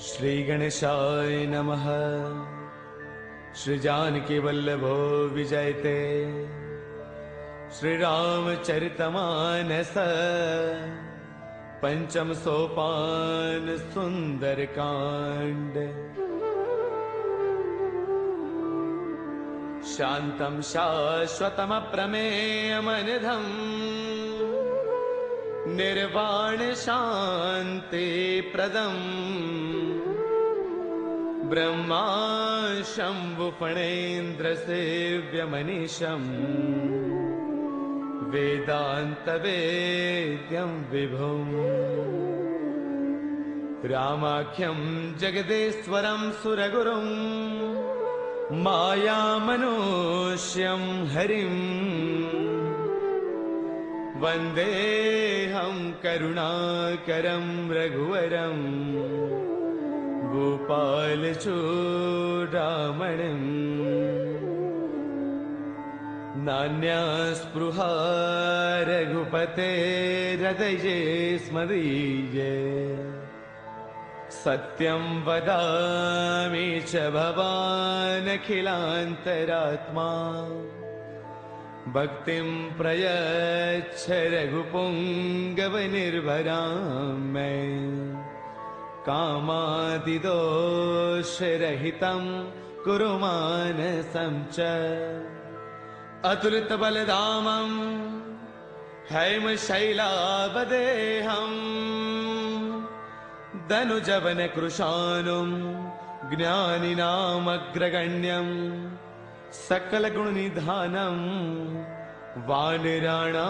श्री गणेशाय नमः। श्री जानकी वल्लभो विजयते। श्री रामचरितमानस पंचम सोपान सुंदर कांड। शांतं शाश्वतम प्रमेयमनिधम् निर्वाण शांति प्रदम् ब्रह्मा शंभु फणेन्द्र सेव्यमनीशम् वेदांत वेद्यं विभुम् रामाख्यं जगदेश्वरं सुरगुरुं मायामनुष्यं हरिम् वन्देऽहं करुणाकरं रघुवरं गोपालचूडामणिम्। नान्यास्पृहा रघुपतेर्हृदये स्मदीये। सत्यं वदामि च भवानखिलान्तरात्मा। भक्तिं प्रयच्छ रघुपुङ्गवनिर्भरां मे। कामादिदोषरहितं कुरु मानसं च। अतुलितबलधामं हैमशैलावदेहम् धनुजवनकृशानुं ज्ञानिनामग्रगण्यं सकलगुणनिधानं वानराणामधीशम्।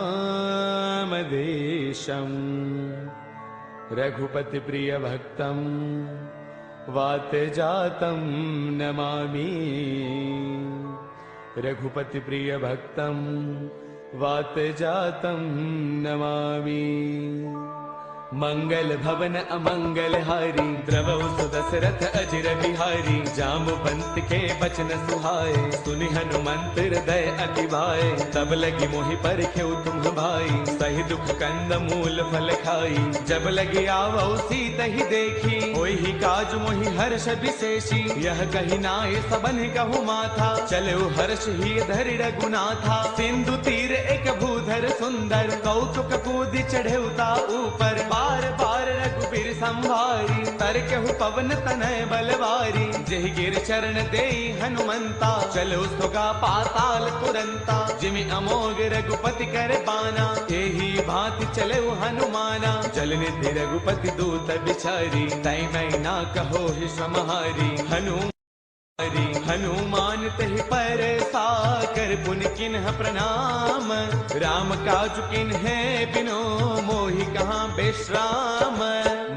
रघुपतिप्रियभक्तं वातजातं नमामि। रघुपतिप्रियभक्तं वातजातं नमामि। मंगल भवन अमंगल हारी द्रवौ सुदशरथ अजिर बिहारी। जामवंत के बचन सुहाए सुनि हनुमंत हृदय अति भाए। तब लगी मोहि परखेउ तुम भाई सही दुख कंद मूल फल खाई। जब लगी आवौ सीतहि देखी होहि काज मोहि हर्ष विशेषी। यह कही नाय सबन कहु माथा चलो हर्ष ही धरि रघुनाथा। सिंधु तीर एक भूधर सुंदर कौतुक कूदि चढ़ेउता ऊपर। बार बार रघुबीर संभारी तरकहु पवन तनय बलवारी। जेहि गिर चरण देई हनुमंता चलो सुगा पाताल तुरंता। जिमि अमोघ रघुपति कर बाना एही भांति चले हनुमाना। जलनिधि रघुपति दूत बिचारी तै मैं ना कहो ही समहारी। हनुमान तहि पर साकर पुन किन्ह प्रणाम। राम काज किन्हे बिनो मोहि कहाँ विश्राम।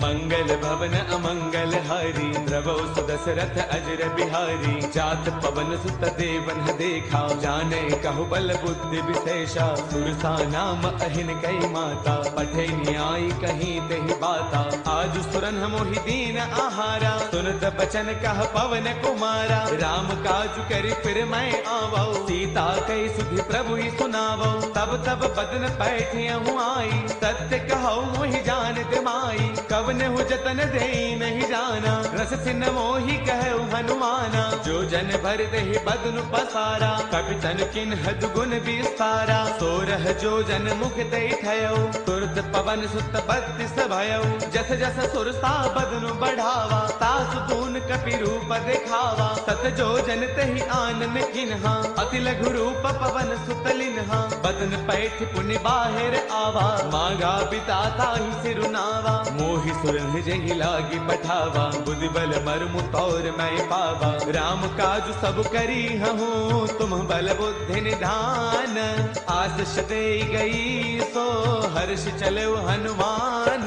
मंगल भवन अमंगल हारी द्रवौ सुदशरथ अजर बिहारी। जात पवन सुत देवन देखा जाने कहु बल बुद्धि विशेषा। सुरसा नाम अहिन कई माता पठे न्याय कहीं तेहि बाता। आज सुरन मोहि दीन आहारा सुनत बचन कह पवन कुमारा। राम काज करि फिर मैं आवौ सीता कई सुधि प्रभु ही सुनावौ। तब तब बदन पैठियहु आई सत्य कहौ मोहि जानत माई। कवन हु जतन देई नहीं जाना रस सिन मोहि कहु हनुमाना। जो जन भर देहि बदनु पसारा कपितन किन्ह दुगुन विस्तारा। सोरह जो जन मुख देई थयौ तुरत पवन सुत बत्तीस भयौ। जस जस सुरसा बदनु बढ़ावा तासु पून कपि रूप देखावा। सत जो जन तहि आनन किन्हा अति लघु रूप पवन सुत लिन्हा। बदन पैठ पुनि बाहिर आवा मांगा बिताता ही सिरुनावा। मोहि सुरन जहि लागी पठावा बुद्धि बल मरमु तौर मैं पावा। राम काज सब करी हूँ तुम बल बुद्धि निधान। आशीष दे गई सो हर्ष चलो हनुमान।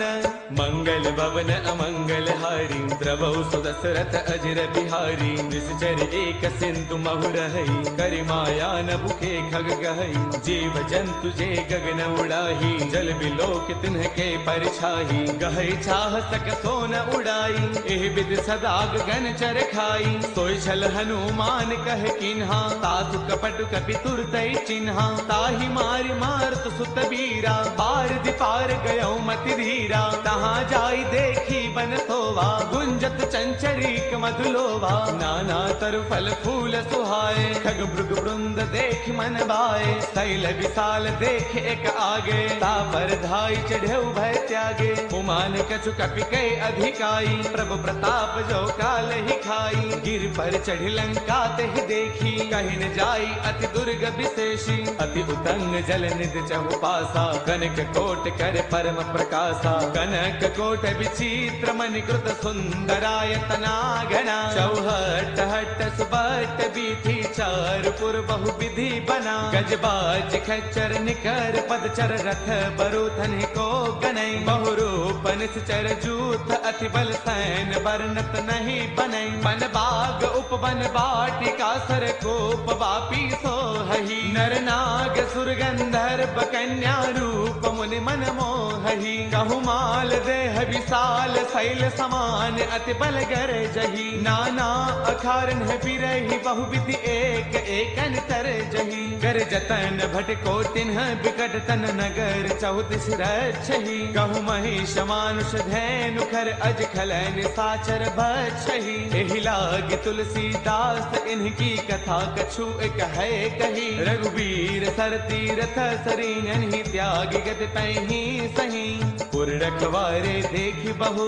मंगल भवन अमंगल हारी द्रवौ सुदशरथ अजर बिहारी। निश्चर एक सिंधु महु रहई करि माया न भुखे खग गहई। जीव जंतु जे गगन उड़ाही जाही, जल बिलोक तिन्ह के परछाई। गहै चाह सक सोन उड़ाई, एह विद सदा गगन चर खाई। सोई छल हनुमान कह किन्हा, तासु कपट कपि तुरतै चिन्हा। ताहि मारि मारत सुत बीरा, पार दिपार गयो मति धीरा। तहाँ जाई देखी बन सोवा, गुंजत चंचरीक मधुलोवा। नाना तरु फल फूल सुहाए, खग मृग वृंद देख मन भाए। शैल विशाल देख एक आगे, तापर धाई चढ़ेउ भय त्यागे। उमान कछु कपि कै अधिकाई, प्रभु प्रताप जो काल ही खाई। गिर पर चढ़ लंका तेहि देखी, कहि न जाई अति दुर्ग विशेषी। अति उतंग जल निध चहु पासा, कनक कोट कर परम प्रकाशा। कनक कोट विचित्र मणि कृत सुंदरायतना घना। चौहट हट सुबट बीथी, चारपुर बहु विधि बना। गजबाज खच्चर निकर पदचर, रथ बरुथन को गनई। बहुरूप निश्चर जूथ, अति बल सैन बरनत नहीं बनई। बन बाग उपवन बाटिका, सर कोप वापी सोहहि। नर नाग सुर गंधर्व कन्या, रूप मुनि मन मोहहि। कहु माल देह विशाल, शैल समान अति बल गर जही। नाना अखारन बिरही, बहु विधि एक एकन तर जही। कर जतन भटको तिन्ह, बिकट तन नगर चहुदिस रक्षहि। कहु महिष मानुष धैनु, खर अज खल निशाचर भक्षहि। एहि लाग तुलसीदास, इनकी कथा कछु एक है कही। रघुवीर सर तीरथ सरीन, त्याग गति पैही सही। पुर रखवारे देखि बहु,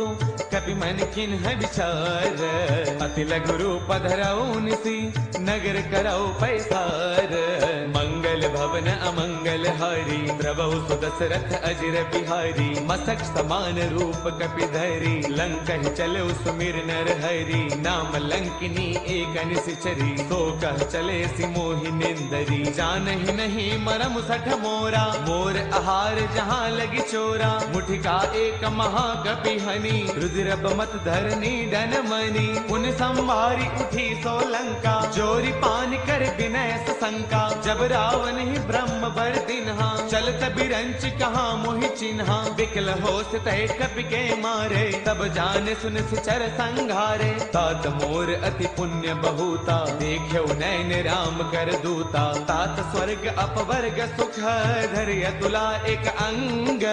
कपि मन किन्ह विचार। अति लघु रूप धरऊ निसी, नगर करऊ पैसार। मंगल भवन अमंगल हारी, द्रवहु सुदशरथ अजिर बिहारी। मसक समान रूप कपि धरी, लंकहि चलऊ सुमिर नर हरि। नाम लंकिनी एक निसिचरी, सो कह चले सि मोहि निंदरी। जानहि नहीं मरम सठ मोरा, मोर आहार जहाँ लगी चोरा। मुठिका एक महाकपि हनि, रुद्र मत धरनी डन मनी। पुन संभारी उठी सो लंका, जोरी पान कर विनय शंका। जब रावण ही ब्रह्म बर दिन्हा, चलत बिरंच कहाँ मोहि चिन्हा। बिकल होश तय कपि के मारे, तब जान सुन सिचर संघारे। तात मोर अति पुण्य बहुता, देख्यो नैन राम कर दूता। तात स्वर्ग अपवर्ग सुख, धर्य तुला एक अंग।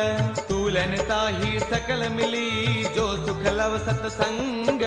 तूलन ताही सकल मिली, जो सुख लव सतसंग।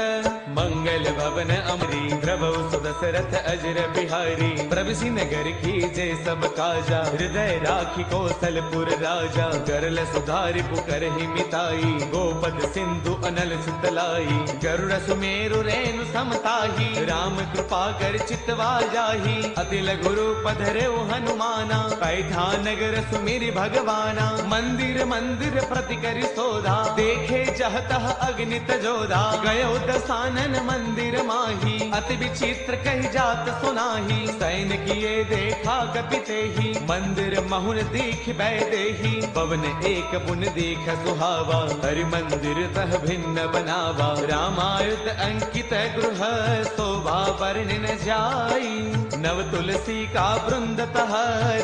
मंगल भवन अमरी, द्रवहु सुदशरथ अजिर बिहारी। प्रभुसि नगर कीजे सब काजा, हृदय राखी कौशलपुर राजा। गरल सुधारि पुकरहि मिताई, गोपद सिंधु अनल सुतलाई। गरुड़ सुमेरु रेणु समताही, राम कृपा कर चितवा जाही। अति लघु रूप धरेउ हनुमाना, पैठा नगर सुमिरि भगवाना। मंदिर मंदिर प्रति करि शोधा, देखे जहतः अग्नि तजोधा। गयो दसानन मंदिर माही, अति विचित्र कही जात सुनाही। सैन किए देखा कपिते ही, मंदिर महुन दीख बैदेही। पवन एक पुन देख सुहावा, हरि मंदिर तह भिन्न बनावा। रामायण अंकित गृह, शोभा वर्णि न जाई। नव तुलसी का वृंद तह,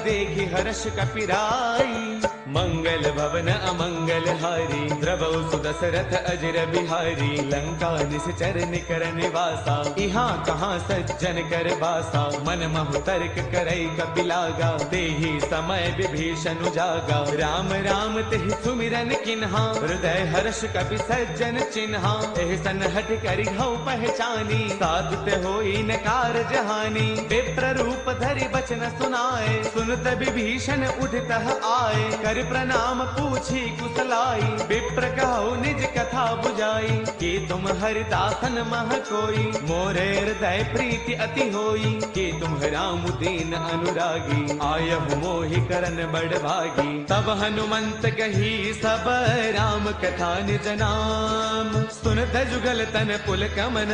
देखी हर्ष कपिराई। मंगल भवन अमंगल हारी, द्रवहु सुदशरथ अजिर बिहारी। लंका निश्चर निकर निवासा, यहाँ कहाँ सज्जन कर बासा। मन महु तर्क करई कपिलागा, तेहि समय विभीषण जागा। राम राम तेहि सुमिरन किन्हा, हृदय हर्ष कपि सज्जन चिन्हा। एहि सन हठ करि हऊ पहचानी, साधुत होई न कार जहानी। विप्र रूप धरि बचन सुनाए, सुनत विभीषण उठतः आए। कर प्रणाम पूछी कुशलाई, विप्र कहो निज कथा बुझाई। कि तुम हरिदासन मह कोई, मोरे हृदय प्रीति अति होई। कि तुम राम दीन अनुरागी, आयहु मोहि करन बड़ भागी। तब हनुमंत कही सब राम कथा निज नाम। सुनत जुगल तन पुल कमन,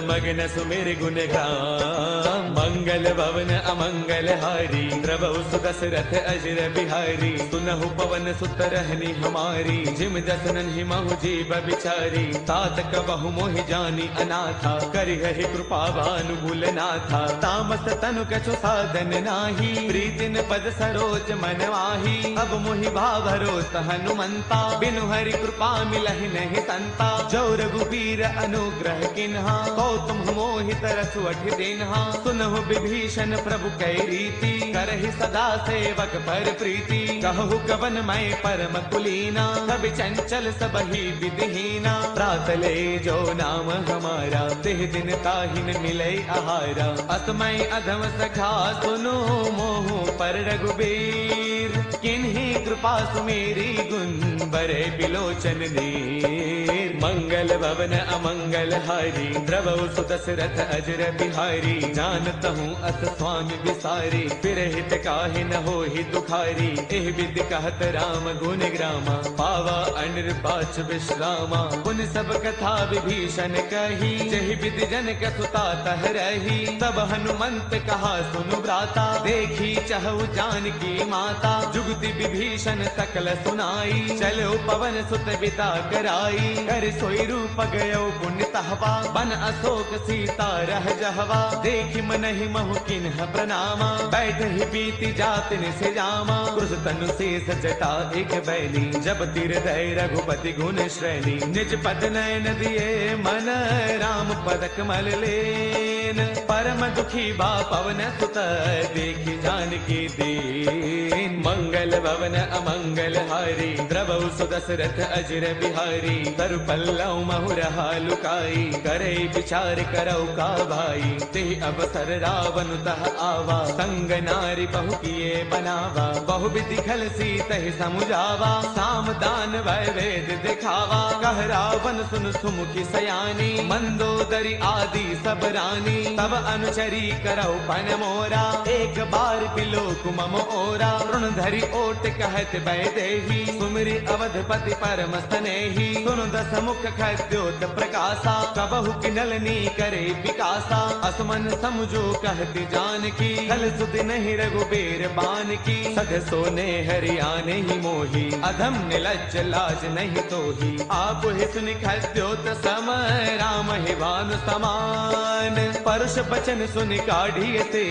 मगन सुमिर गुण गाम। मंगल भवन अमंगल हारी, द्रवहु सुदशरथ अजिर बिहारी। सुनहु पवन सुत रहनी हमारी, जिम दसनन ही महु जीव बिचारी। तात कबहु मोहि जानी अना ना था, करिह कृपा भानुबुल ना था। तामस तनु कछु साधन नाही, प्रीतिन पद सरोज मन माही। अब मोहि भाभरोस हनुमंता, बिनु हरि कृपा मिलहि नहीं संता। जो रघुबीर अनुग्रह किन्हा, तो तुम मोहि तरसु अठि दिन्हा। सुनहु विभीषण प्रभु कै रीति, करहि सदा सेवक पर प्रीति। कहु कवन मैं परम कुलीना, कवि चंचल सबहि विधिहीना। प्रातले जो नाम हमारा, तिह दिन ताहिन मिलै आहारा। असमय अधम सखा सुनो, मोहु पर रघुबीर। किन्हीं कृपा सुमेरी, गुण बरे बिलोचन नीर। मंगल भवन अमंगल हारी, द्रवहु सुत दशरथ अजर बिहारी। जानत हूँ अस स्वामी विसारी, फिर हित काहे न होहि दुखारी। एह विधि कहत राम गुण ग्रामा, पावा अनिर्वाच विश्रामा। पुन सब कथा विभीषण कही, जहि विधि जनक सुता तह रही। तब हनुमंत कहा सुनु भ्राता, देखी चहु जानकी माता। जुगति विभीषण सकल सुनाई, चलो पवन सुत बिता कराई। कर सोई रूप गयो पुण्य तहवा, बन अशोक सीता रह जहवा। देखि मनहि महु किन्ह प्रणामा, बैठ ही बीती जात निसे जामा। क्रुश तनु शेष जटा एक बैली, जब तिर दय रघुपति गुण श्रेणी। निज पद नयन दिए मन, राम पद कमल लेन। परम दुखी बा पवन सुत, देखि जानकी दीन। मंगल भवन अमंगल हारी, द्रवहु सुदशरथ अजर बिहारी। तरु पल्लव महु रहा लुकाई, करे विचार करौ का भाई। ते अवसर रावण तह आवा, संग नारी बहु किए बनावा। बहु विधि खल सीतहि समुझावा, साम दान भय वेद दिखावा। कह रावण सुन सुमुखी सयानी, मंदोदरी आदि सब रानी। तब अनुचरी करौ पन मोरा, एक बार बिलो कुमम ओरा। ऋण धरि ओट कहत वैदेही, सुमिरि अवधपति परम स्नेही। सुन दस मुख खद्योत प्रकाशा, कबहु किनलनी करे विकासा। असमन समझो कहती जानकी, खल सुधि नहीं रघुबीर बान की। सध सोने हरियाने ही मोही, अधम निलज्ज लाज नहीं तोही। आप ही सुनि खद्योत सम, राम ही भानु समान। परुष बचन सुनि काढ़िए ते,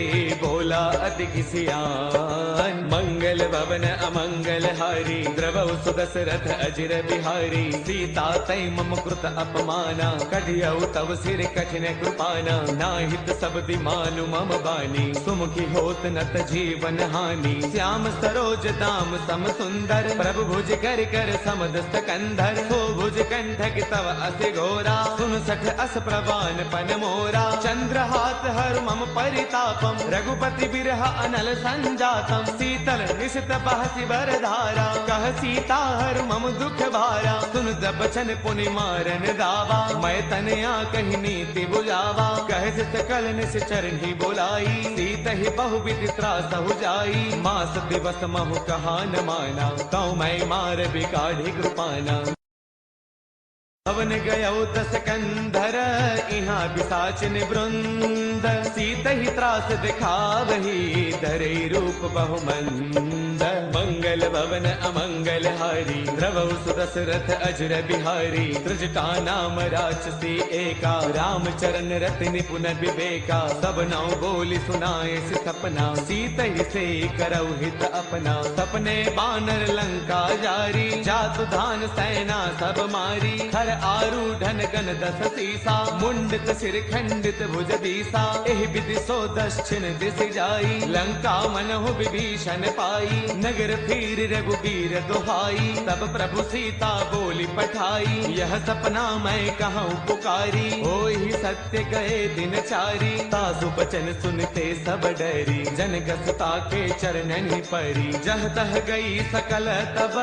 बोला अति सियान। मंगल भवन अमंगल हारी, द्रवहु सुदशरथ अजर बिहारी। सीता तै मम कृत अपमाना, कढ़ियौ तव सिर कठिन कृपाना। नाहित सब दिमानु मम बानी, सुमुखी होत नत जीवन हानि। श्याम सरोज दाम सम सुंदर, प्रभु भुज कर कर समदस्त कंधर। सो भुज कंठक तव अस घोरा, सुन सठ अस प्रवान पन मोरा। चंद्रहास हर मम परितापम, रघुपति बिरह अनल संजातम। शीतल निशित बहसि बर धारा, कह सीता हर मम दुख भारा। सुन बचन पुनि मारन दावा, मैं तनया कही नीति बुझावा। कह सकल निश्चर ही बुलाई, सीत ही बहु विधि त्रासहु जाई। मास दिवस महु कहा न माना, कौ मैं मार बिकाढ़ी कृपाना। पवन गयो दस कंधर, इहाँ पिशाचिन वृंद। सीत ही त्रास दिखावही, धरे रूप बहुमंद। मंगल भवन अमंगल हारी, द्रवहु सुदशरथ अजर बिहारी। त्रिजटा नाम राक्षसी एका, राम चरण रति निपुण विवेका। सब नाउ बोली सुनाए सपना, सीत ही से करौ हित अपना। सपने बानर लंका जारी, जातु धान सेना सब मारी। हर आरूढ़न गण दस सीसा, मुंडित सिर खंडित भुज दीसा। एह विधि सो दक्षिण दिस जाई, लंका मनहु विभीषण पाई। नगर फिर रघुबीर दुहाई, तब प्रभु सीता बोली पठाई। यह सपना मैं कहूँ पुकारी, होई सत्य गए दिन चारी। तासु बचन सुनते सब डरी, जनक सुता के चरणन ही परी। जह तह गई सकल तब,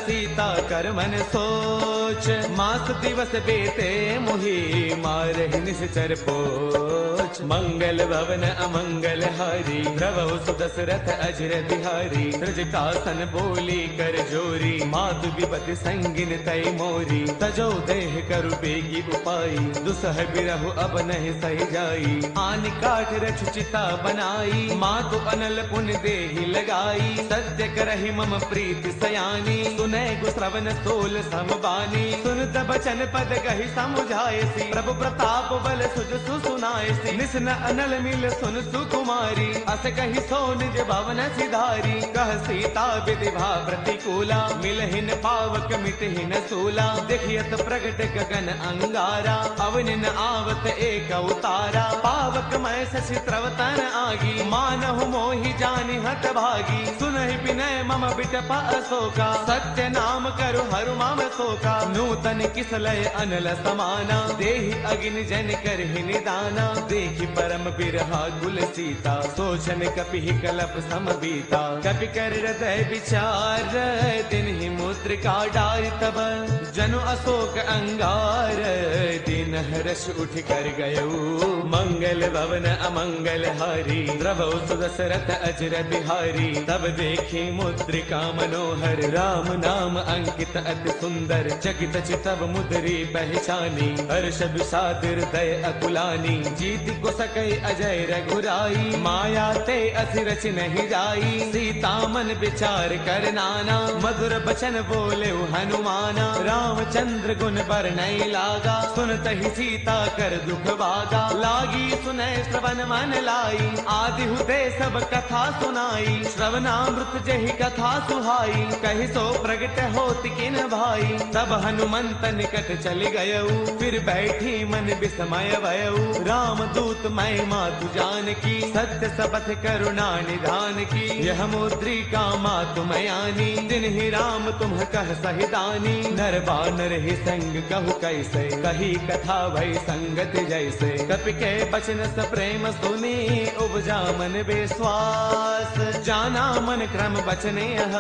सीता कर मन सोच। मास दिवस बेते मुहि, मारहि निश्चर पोच। लोच। मंगल भवन अमंगल हारी, द्रवहु सुदशरथ अजर बिहारी। सृजकासन बोली कर जोरी, मातु विपति संगिन तई मोरी। तजो देह करु बेगी उपाई, दुसह बिरहु अब नहीं सही जाई। आन काठ रच चिता बनाई, मातु अनल पुन देहि लगाई। सत्य करहि मम प्रीति सयानी, सुनै गु श्रवण सोल समबानी। सुनत बचन पद कहि समुझायसी, प्रभु प्रताप बल सुज सुनायसी। निसन अनल मिल सुन सुकुमारी, अस कहि सो निज भवन सिधारी। कह सीता विधिभा प्रतिकूला, मिलहिन पावक मिटहिन सूला। देखियत प्रगट गगन अंगारा, अवनिन आवत एक उतारा। पावक मैं शशि त्रवतन आगी, मानहु मोहि जानि हत भागी। सुनहि विनय मम बिटप अशोका, सत्य नाम करु हरु मम शोका। नूतन किसलय अनल समाना, देहि अगिन जन करहि निदाना। देखि परम बिरहा कुल सीता, सोचन कपिहि कलप सम बीता। कपि कर हृदय विचार, तिन्हि मुद्रिका डारि तब। जनु अशोक अंगार, दिन हर्ष उठ कर गयऊ। मंगल भवन अमंगल हारी, द्रवहु सुदशरथ अजर बिहारी। तब देखी मुद्रिका मनोहर, राम नाम अंकित अति सुंदर। चकित चितव मुद्री पहचानी, हर्ष विषाद हृदय अकुलानी। जीत को सकई अजय रघुराई, माया ते असि रच नहीं जाई। सीता मन विचार कर नाना, मधुर बचन बोले हनुमाना। रामचंद्र गुण बरनई लागा, सुनत ही सीता कर दुख भागा। लागी सुनय श्रवण मन लाई, आदि हुते सब कथा सुनाई। श्रवणामृत जहि कथा सुहाई, कहि सो प्रगट होत किन भाई। तब हनुमंत निकट चल गयऊ, फिर बैठी मन विस्मय भयऊ। राम दूत मैं मातु जान की, सत्य सपथ करुणा निधान की। यह मुद्रिका मातु मयानी, दिन ही राम तुम कह सहिदानी। नर बानर ही संग कहु कैसे, कही कथा भई संगत जैसे। कपि के बचन स प्रेम सुनी, उपजा मन विश्वास। जाना मन क्रम बचने यह,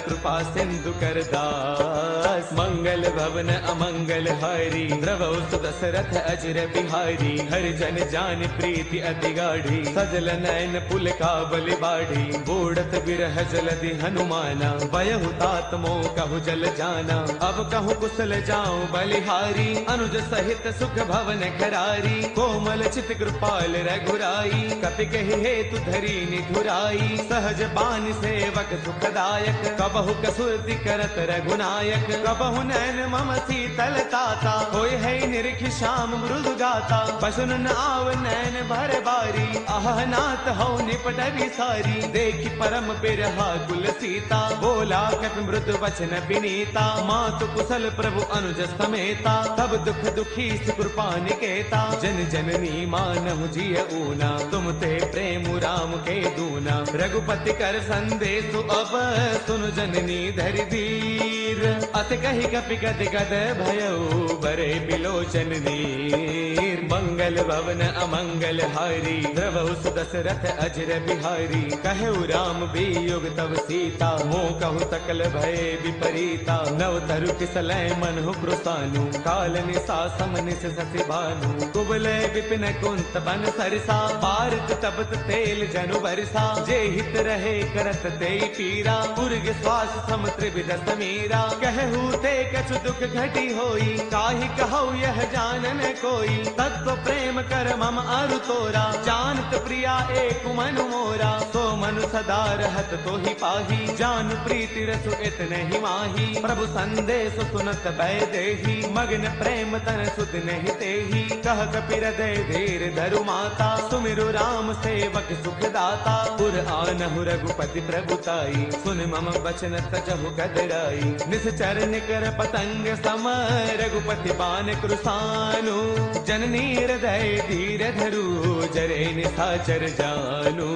कृपा सिंधु कर दास। मंगल भवन अमंगल हारी, द्रवहु सुदशरथ अजर बिहारी। हरि जन जान प्रीति अति गाढ़ी, सजल नयन पुल का बलि बाढ़ी। बूढ़त बिरह जलधि हनुमाना, बयहु तात मोह कहु जल जाना। अब कहु कुशल जाऊं बलिहारी, अनुज सहित सुख भवन खरारी। कोमल चित कृपाल रघुराई, कपि कहि हेतु धरी निधुराई। सहज बानि सेवक सुखदायक, कबहु कसुरति करत रघुनायक। कबहु नैन मम शीतल ताता, होय है निरखि श्याम मृदु गाता। बसुन न आव नैन भर बारी, आह नाथ हौ निपट विसारी। देखि परम बिरहा कुल सीता, बोला कपि मृदु वचन विनीता। मातु कुशल प्रभु अनुज समेता, तब दुख दुखी कृपा निकेता। जन जननी मानहु जिय ऊना, तुम ते प्रेम राम के दूना। रघुपति कर संदेश अब, सुन जननी धरि धीर। अत कहि कपि गद गद भयऊ, बरे बिलोचन नीर। मंगल भवन अमंगल हारी, द्रवहु सुदशरथ अजर बिहारी। कहु राम वियोग तब सीता, मोह कहु सकल भय विपरीता। नव तरु किसलय मनहु कृसानु, काल निसा समनिस ससि भानु। कुबले विपिन कुंत बन सरसा, पारत तपत तेल जनु बरसा। जे हित रहे करत ते पीरा, उर्ग श्वास सम त्रिविध समीरा। कहु ते कछु दुख घटी होई, काहि कहु यह जानन कोई। तत्व प्रेम कर मम अरु तोरा, जानत प्रिया एक मनु मोरा। सो मनु सदा रहत तो ही पाही, जान प्रीति रसु इतने ही माही। प्रभु संदेश सुनत भय देही, मग्न प्रेम तन सुध नहीं तेही। कह कपि हृदय धीर धरु माता, सुमिरु राम सेवक सुख दाता। पुर आनहु रघुपति प्रभुताई, सुन मम बचन तजहु कदराई। निश्चर निकर पतंग सम, रघुपति बान कृसानु। जननी हृदय धीर धरु, जरे निशाचर जानु।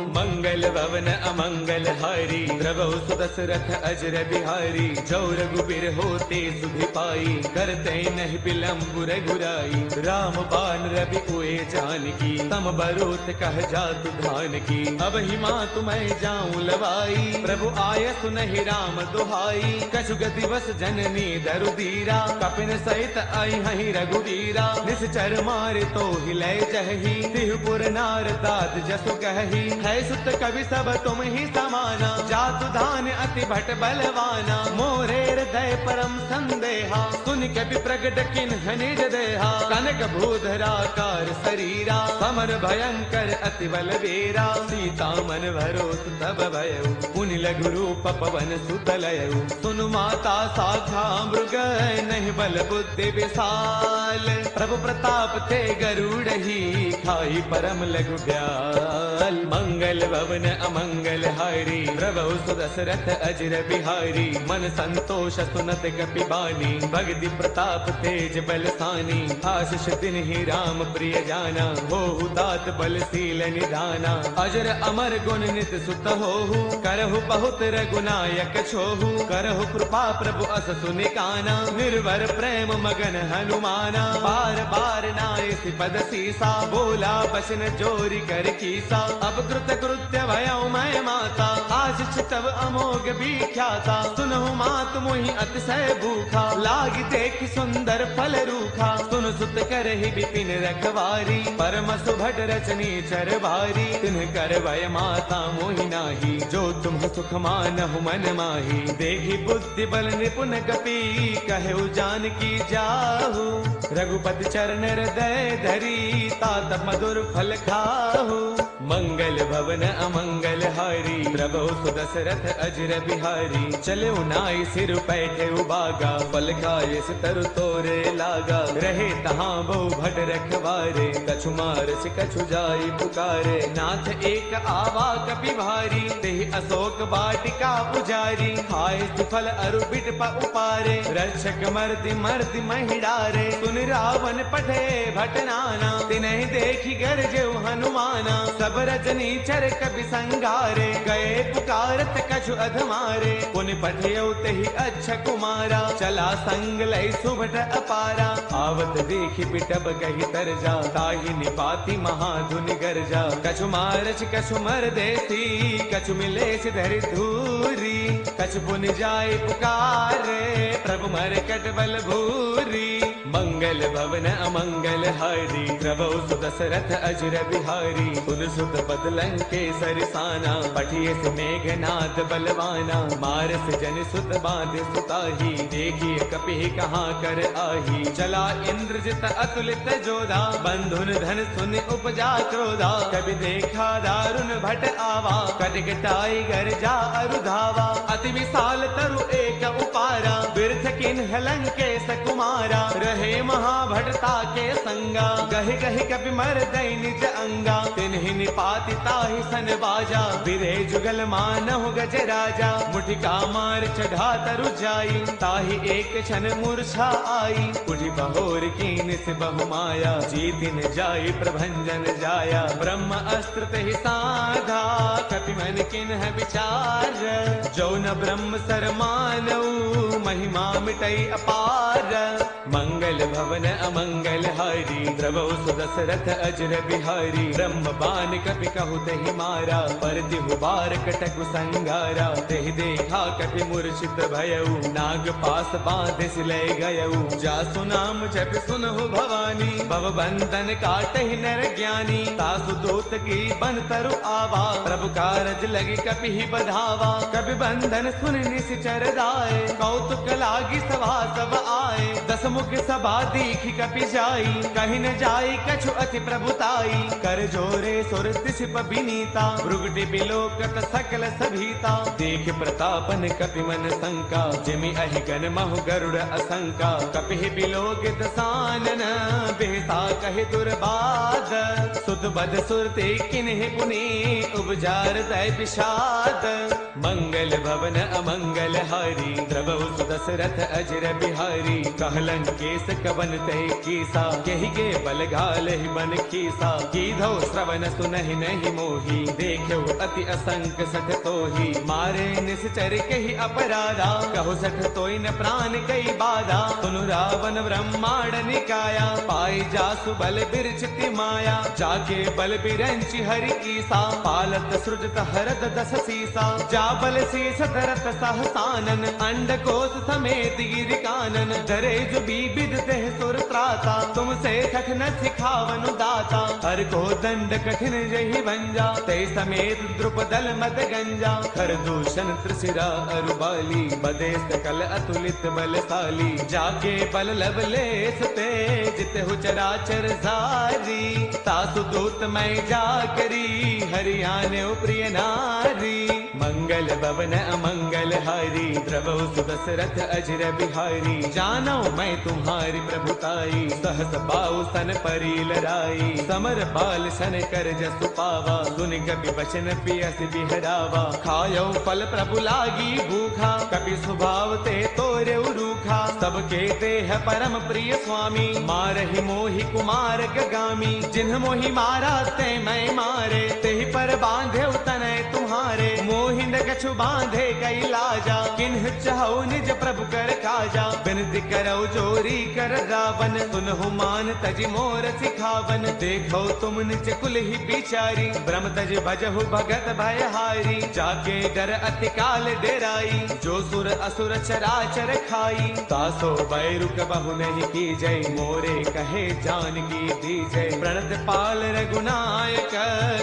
मंगल भवन अमंगल हारी, द्रवहु सुदशरथ अजर बिहारी। जो रघुबीर होते सुधि पाई, करते नहीं विलंब रघुराई। राम बान रवि उए जानकी, तम बरोत कह जातु धान की। अब ही मातु मैं जाऊं लवाई, प्रभु आय सुनहि राम दुहाई। कछु गति बस जननी दरु धीरा, कपिन सहित आई हहि रघुवीरा। निस निश्चर मारे तो हिले जही, तिहुपुर नार दाद जसु कही। है सुत कवि सब तुम ही समाना, जातु धान अति भट बलवाना। मोरे हृदय परम संदेहा, सुन कवि प्रगट किन्ह निज देहा। कनक भूधराकार शरीरा, समर भयंकर अति बलवीरा। सीता मन भरोस तब भयउ, पुनि लघु रूप पवन सुत लयउ। सुनु माता साखा मृग, नहीं बल बुद्धि विशाल। प्रभु प्रताप ते गरुड़ही, खाई परम लघु ब्याल। मंगल भवन अमंगल हारी, प्रभु सुदशरथ अजर बिहारी। मन संतोष सुनत कपि बानी, भगति प्रताप तेज बलसानी। आशीष तिन्हि राम प्रिय जाना, होहु तात बलशील निधाना। अजर अमर गुण नित सुत होहु, करहु बहुत रघुनायक छोहु। करहु कृपा प्रभु अस सुनिकाना, निर्भर प्रेम मगन हनुमाना। बार बार नाय पद सीसा, बोला बसन जोरी कर कीसा। अब कृत कृत्य भयउ मैं माता, आशीष तब अमोघ विख्याता। सुनहु मात मोहि अतिशय भूखा, लागी देख सुंदर फल रूखा। सुन सुत करहि विपिन रखवारी, परम सुभट रचनी चर भारी। तिन्ह कर भय माता मोहि नाही, जो तुम सुख मानहु मन माही। देखी बुद्धि बल निपुण कपि, कहु जानकी जाहु। रघुपति चरण हृदय धरी, तात मधुर फल खाहु। मंगल भवन अमंगल हारी, प्रभु सुदशरथ अजर बिहारी। चले नाई सिर पैठे उबागा, फल खाए तरु तोरे लागा। रहे तहाँ बहु भट रखवारे, कछु मारस कछु जाई पुकारे। नाथ एक आवा कपि भारी, तेहि अशोक वाटिका पुजारी। खाए फल अरु बिट उपारे, रक्षक मर्दि मर्दि महिडारे। सुन रावण पठे भट नाना, तिन्हि देखी गरजेउ हनुमाना। सब रजनी चर कपि संगारे, गए पुकारत कछु अधमारे। पुनि पठियउ तेहि अच्छा कुमारा, चला संग लय सुभट अपारा। आवत देखि पिटब कहि तरजा, ताहि निपाति महाधुनि गरजा। कछु मारच कछु मर देसी, कछु मिलेस धरि धूरी। कछु पुनि जाय पुकारे, प्रभु मरकट बल भूरी। मंगल भवन अमंगल हारी, प्रभु सुदशरथ अजर बिहारी। सुन सुत पद लंकेसर साना, पठिए से मेघनाद बलवाना। मारस जन सुत बांध सुताही, देखिए कपि कहाँ कर आही। चला इंद्रजित अतुलित जोधा, बंधुन धन सुन उपजा क्रोधा। कभी देखा दारुण भट आवा, कटकटाई घर जा अरुधावा। अति विशाल तरु एक उपारा, बिरथ किन्ह लंकेश कुमारा। रहे महाभटता के संगा, गहि गहि कपि मर दई निज अंगा। तिन्हि निपाति ताहि सन बाजा, बिरे जुगल मानहु गज राजा। मुठिका मार चढ़ा तरु जाई, ताहि एक क्षण मूर्छा आई। उठि बहोर कीन से बहु माया, जीतिन जाई प्रभंजन जाया। ब्रह्म अस्त्र तेहि साधा, कपि मन किन्ह विचार। जो न ब्रह्म सर मानऊ, महिमा मिटई अपार। मंगल भवन अमंगल हारी, प्रभु सुदशरथ अजर बिहारी। ब्रह्म बान कपि कहु तेहि मारा, पर तिहु बार कटकु संगारा। तेहि देखा कपि मूर्छित भयउ, नाग पास बांधे सिलय गयउ। जासु नाम जप सुनहु भवानी, भव बंधन काटहि नर ज्ञानी। तासु दूत की बन तरु आवा, प्रभु कारज लगी कपि ही बधावा। कपि बंधन सुन निश्चर दाए, कौतुक लागी सभा सब आए। दस मुख सभा दीखि कपि जाई, कहि न जाई कछु अति प्रभुताई। कर जोरे सुर तिसिप बिनीता, भृगुटि बिलोकत सकल सभीता। देख प्रतापन कपि मन शंका, जिमि अहि गण महु गरुड़ असंका। कपि बिलोकित सानन, बेसा कहि दुर्बाद। सुत बद सुरते किन्हि पुनि, उपजार दय विषाद। मंगल भवन अमंगल हारी, प्रभु सुदशरथ अजर बिहारी। कहलन केस कवन तय कीसा, केहि के बल घाल ही बन कीसा। कीधौ श्रवण सुनहि नहीं मोही, देखो अति असंक सठ तोही। मारे निश्चर कहि अपराधा, कहु सठ तोय न प्राण कई बाधा। सुनु रावण ब्रह्मांड निकाया, पाई जासु बल बिरचति माया जाके बल बिरंचि हरि ईसा पालत सृजत हरद दस सीसा जा बल शीस धरत सहसानन अंड कोश समेत गिर कानन धरे जो बीबिद देह सुर त्राता तुमसे कठिन सिखावनु दाता हर को दंड कठिन यही भंजा ते समेत द्रुपदल मद गंजा खर दूषण त्रिशिरा अरुबाली बदे सकल अतुलित बलशाली जाके बल लवलेस ते जित हो चराचर जारी तासु दूत मैं जा करी हरियाणे प्रिय नारी मंगल भवन अमंगल हारी द्रवौ सुदशरथ अजर बिहारी जानो मैं तुम्हारी प्रभुताई सहस बाऊ सन परी लड़ाई समर बाल सन कर जसु पावा सुन कपि बचन पियस बिहरावा खायो फल प्रभु लागी भूखा कपि स्वभाव ते तोरे रूखा सबके देह परम प्रिय स्वामी मारहि मोहि कुमार गगामी जिन्ह मोहि मारा ते मैं मारे तेहि पर बांधे तनय तुम्हारे मोहि न कछु बांधे कई लाजा किन्ह चाहो निज प्रभु कर काजा बिनती करो जोरी कर रावण सुनहु मान तज मोर सिखावन देखो तुम निज कुल ही बिचारी ब्रह्म तज भजहु भगत भयहारी जाके डर अति काल डेराई जो सुर असुर चराचर खाई तासो बैरु कबहु नहीं की जय मोरे कहे जान की दी जय प्रणत पाल रघुनायक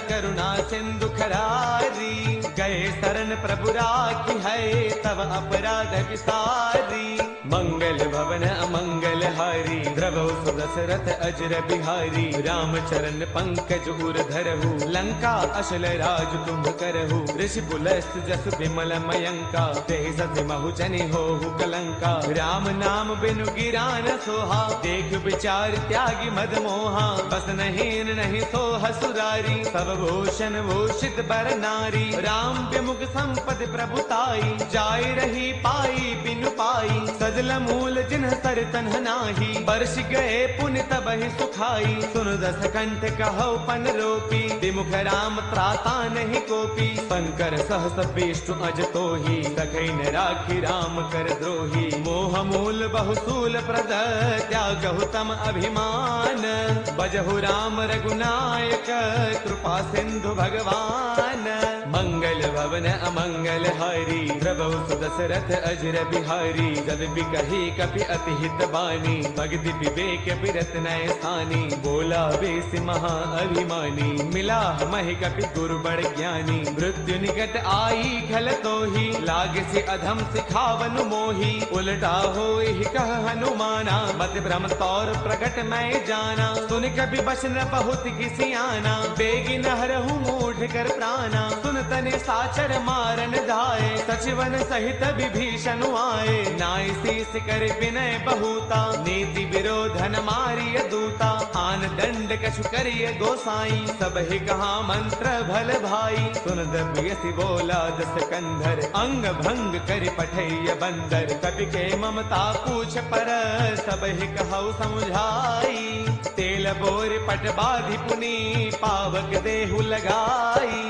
करुणा सिंधु खरारी गए शरण प्रभु राखी है तब अपराध विसारी मंगल भवन अमंगल हारी द्रवौ सुदशरथ अजर बिहारी राम चरण पंकज उर धरहु लंका अशल राज तुम करहु ऋषि पुलस्त जस विमल मयंका ते सति महु जनि होहु कलंका राम नाम बिनु गिरान सोहा देख विचार त्यागी मद मोहा बस नहीं नहीं सोह सुरारी सब भूषण भूषित बर नारी राम विमुख संपद प्रभुताई जाय रही पाई बिनु पाई सजल मूल जिन्ह सर तन्ह नाही बरस गए पुण्य तबहि सुखाई सुन दस कंठ कहो पन रोपी विमुख राम त्राता नहीं कोपी शंकर सहस विष्णु अज तोहि सखै न राखी राम कर द्रोही मोह मूल बहुसूल प्रद त्यागहु तम अभिमान बजहु राम रघुनायक कृपा सिंधु भगवान मंगल भवन अमंगल हारी द्रवौ सुदशरथ अजर बिहारी जब बिकही कपि अति हित बानी भगति विवेक बिरत नय सानी बोला बेस महा अभिमानी मिला महि कपि गुरु बड़ ज्ञानी मृत्यु निकट आई खल तोहि लाग से अधम सिखावन मोही उलटा होई कह हनुमाना मत भ्रम तौर प्रकट मैं जाना सुन कपि बचन बहुत किसी आना बेगी नहरहु मूढ़ कर प्राणा सुन तने साचर मारन धाये सचिवन सहित विभीषण आए नाय शीस कर विनय बहुता नीति विरोधन मारिय दूता आन दंड कछु करिय गोसाई सब ही कहा मंत्र भल भाई सुन दबियसि बोला दस कंधर अंग भंग कर पठैय बंदर कपि के ममता पूछ पर सब ही कहु समुझाई तेल बोर पट बाधि पुनी पावक देहु लगाई